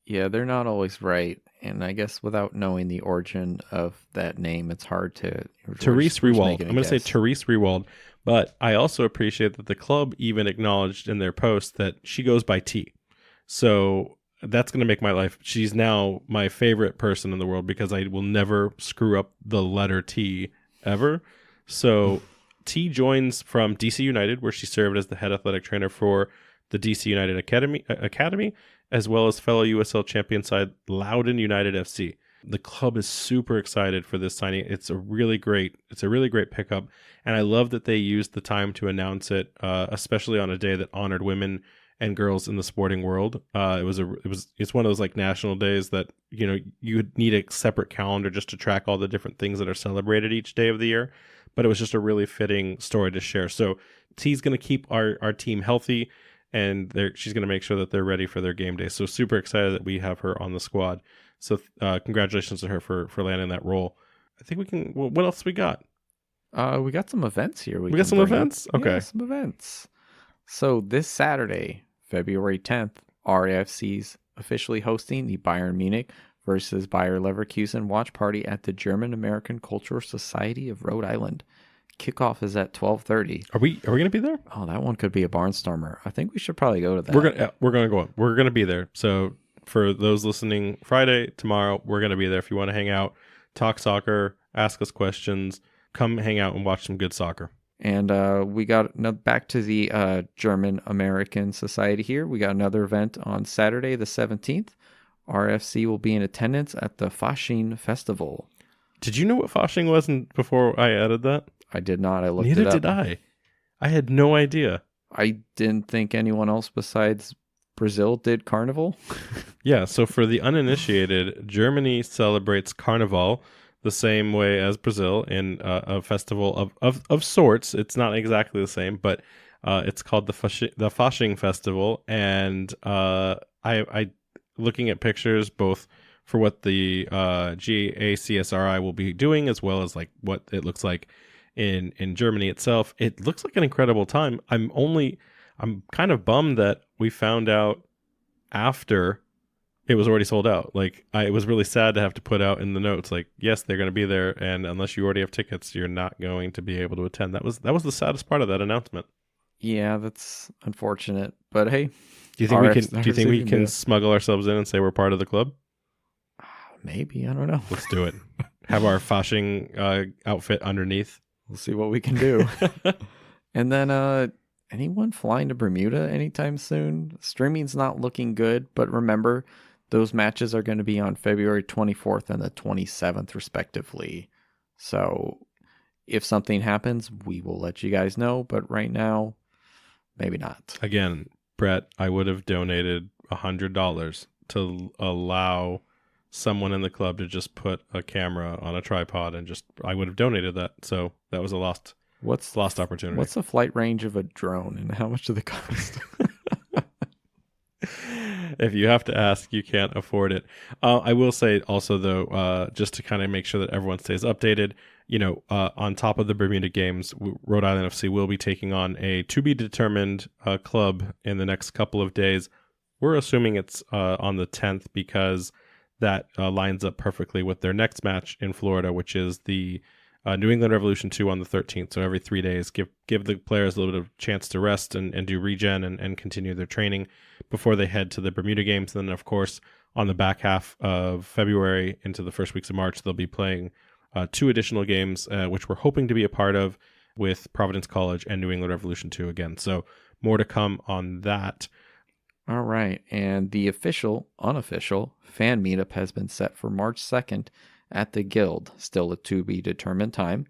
yeah, they're not always right. And I guess without knowing the origin of that name, it's hard to... Therese Rewald. I'm going to say Therese Rewald, but I also appreciate that the club even acknowledged in their post that she goes by T. So that's going to make my life... She's now my favorite person in the world because I will never screw up the letter T ever. So T joins from DC United, where she served as the head athletic trainer for the DC United Academy, as well as fellow USL champion side Loudoun United FC. The club is super excited for this signing. It's a really great pickup, and I love that they used the time to announce it, especially on a day that honored women and girls in the sporting world. It's one of those like national days that you would need a separate calendar just to track all the different things that are celebrated each day of the year. But it was just a really fitting story to share. So T's going to keep our team healthy, and she's going to make sure that they're ready for their game day. So super excited that we have her on the squad. So congratulations to her for landing that role. I think we can. Well, what else we got? We got some events here. We got some events? Okay. Yeah, some events. So this Saturday, February 10th, RAFC's officially hosting the Bayern Munich versus Bayer Leverkusen watch party at the German American Cultural Society of Rhode Island. Kickoff is at 12:30. Are we going to be there? Oh, that one could be a barnstormer. I think we should probably go to that. We're going to go. We're going to be there. So for those listening, Friday, tomorrow, we're going to be there. If you want to hang out, talk soccer, ask us questions, come hang out and watch some good soccer. And we got back to the German American Society here. We got another event on Saturday, the 17th. RFC will be in attendance at the Fasching Festival. Did you know what Fasching was before I added that? I did not. I looked it up. Neither did I. I had no idea. I didn't think anyone else besides Brazil did Carnival. Yeah, so for the uninitiated, Germany celebrates Carnival the same way as Brazil in a festival of sorts. It's not exactly the same, but it's called the Fasching Festival. And I looking at pictures both for what the GACSRI will be doing as well as like what it looks like in Germany itself. It looks like an incredible time. I'm kind of bummed that we found out after it was already sold out. Like, it was really sad to have to put out in the notes, like, yes, they're going to be there, and unless you already have tickets, you're not going to be able to attend. That was the saddest part of that announcement. Yeah, that's unfortunate. But hey, do you think we can smuggle ourselves in and say we're part of the club? Maybe, I don't know. Let's do it. Have our Fasching outfit underneath. We'll see what we can do. And then anyone flying to Bermuda anytime soon? Streaming's not looking good, but remember, those matches are going to be on February 24th and the 27th, respectively. So if something happens, we will let you guys know. But right now, maybe not. Again, Brett, I would have donated $100 to allow someone in the club to just put a camera on a tripod and I would have donated that. So that was a lost opportunity. What's the flight range of a drone and how much do they cost? If you have to ask, you can't afford it. I will say also, though, just to kind of make sure that everyone stays updated, on top of the Bermuda games, Rhode Island FC will be taking on a to-be-determined club in the next couple of days. We're assuming it's on the 10th because that lines up perfectly with their next match in Florida, which is the New England Revolution 2 on the 13th. So every 3 days, give the players a little bit of chance to rest and do regen and continue their training before they head to the Bermuda games. And then, of course, on the back half of February into the first weeks of March, they'll be playing 2 additional games, which we're hoping to be a part of with Providence College and New England Revolution 2 again. So more to come on that. All right. And the unofficial fan meetup has been set for March 2nd at the Guild. Still a to-be-determined time.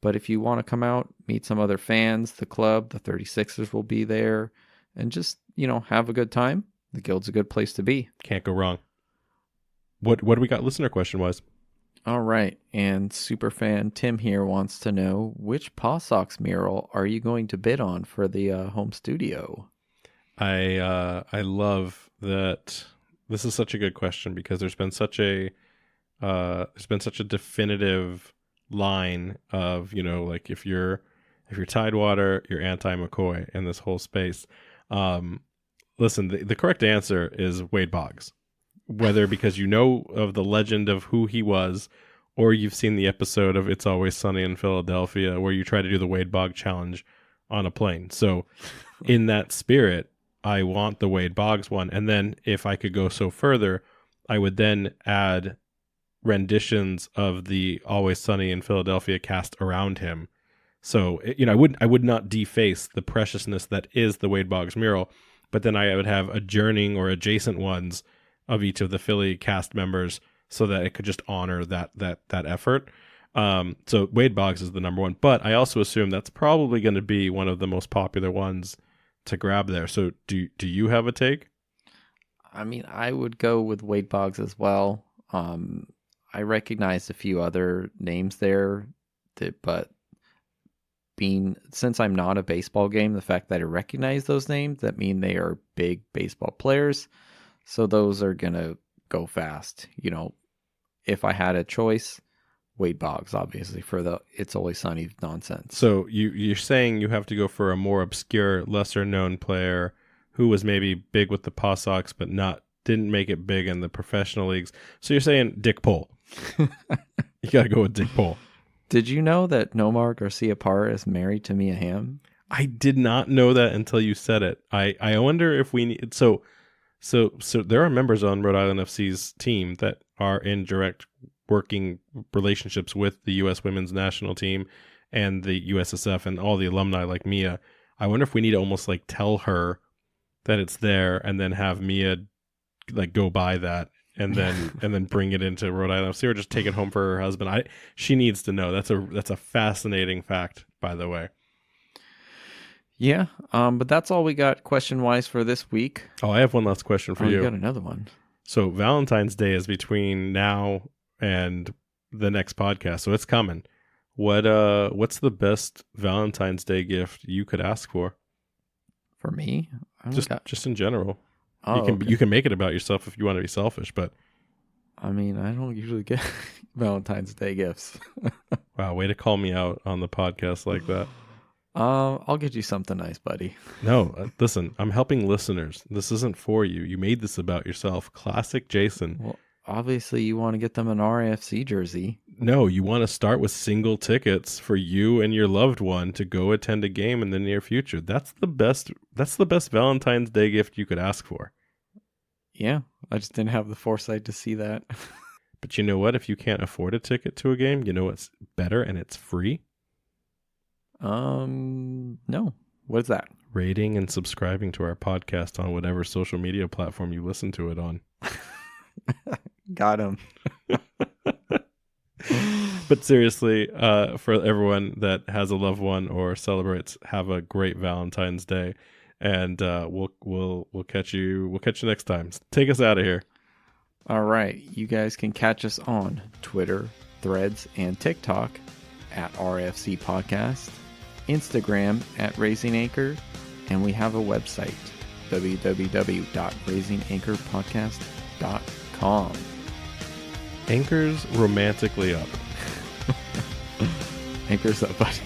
But if you want to come out, meet some other fans, the club, the 36ers will be there, and just, have a good time, the Guild's a good place to be. Can't go wrong. What do we got listener question-wise? All right. And superfan Tim here wants to know, which Paw Sox mural are you going to bid on for the home studio? I love that. This is such a good question because there's been such a definitive line of, like if you're Tidewater, you're anti-McCoy in this whole space. Listen, the correct answer is Wade Boggs, whether because of the legend of who he was, or you've seen the episode of It's Always Sunny in Philadelphia where you try to do the Wade Boggs challenge on a plane. So in that spirit, I want the Wade Boggs one. And then if I could go so further, I would then add renditions of the Always Sunny in Philadelphia cast around him. So, I would not deface the preciousness that is the Wade Boggs mural, but then I would have adjourning or adjacent ones of each of the Philly cast members so that it could just honor that effort. So Wade Boggs is the number one, but I also assume that's probably going to be one of the most popular ones to grab there. So do you have a take? I mean, I would go with Wade Boggs as well. I recognized a few other names there, but since I'm not a baseball game, the fact that I recognize those names, that mean they are big baseball players. So those are going to go fast. If I had a choice, Wade Boggs, obviously, for the It's Always Sunny nonsense. So you're saying you have to go for a more obscure, lesser known player who was maybe big with the Paw Sox, but not didn't make it big in the professional leagues. So you're saying Dick Pole. You got to go with Dick Pole. Did you know that Nomar Garcia Parra is married to Mia Hamm? I did not know that until you said it. I wonder if we need... So there are members on Rhode Island FC's team that are in direct working relationships with the U.S. women's national team and the USSF and all the alumni like Mia. I wonder if we need to almost like tell her that it's there and then have Mia like go buy that and then bring it into Rhode Island FC or just take it home for her husband. She needs to know. That's a fascinating fact, by the way. Yeah, but that's all we got question-wise for this week. Oh, I have one last question for you. You got another one. So Valentine's Day is between now and the next podcast, so it's coming. What's the best Valentine's Day gift you could ask for? For me? Just in general. Oh, You can make it about yourself if you want to be selfish, but I mean, I don't usually get Valentine's Day gifts. Wow, way to call me out on the podcast like that. I'll get you something nice, buddy. No, listen, I'm helping listeners. This isn't for you. You made this about yourself. Classic Jason. Well, obviously you want to get them an RAFC jersey. No, you want to start with single tickets for you and your loved one to go attend a game in the near future. That's the best Valentine's Day gift you could ask for. Yeah, I just didn't have the foresight to see that. But you know what? If you can't afford a ticket to a game, you know what's better and it's free? No. What is that? Rating and subscribing to our podcast on whatever social media platform you listen to it on. Got him. But seriously, for everyone that has a loved one or celebrates, have a great Valentine's Day, and we'll catch you next time. Take us out of here. All right, you guys can catch us on Twitter, Threads, and TikTok at RFC Podcast, Instagram at Raising Anchor, and we have a website, www.raisinganchorpodcast.com. Anchors romantically up. Anchors up, buddy.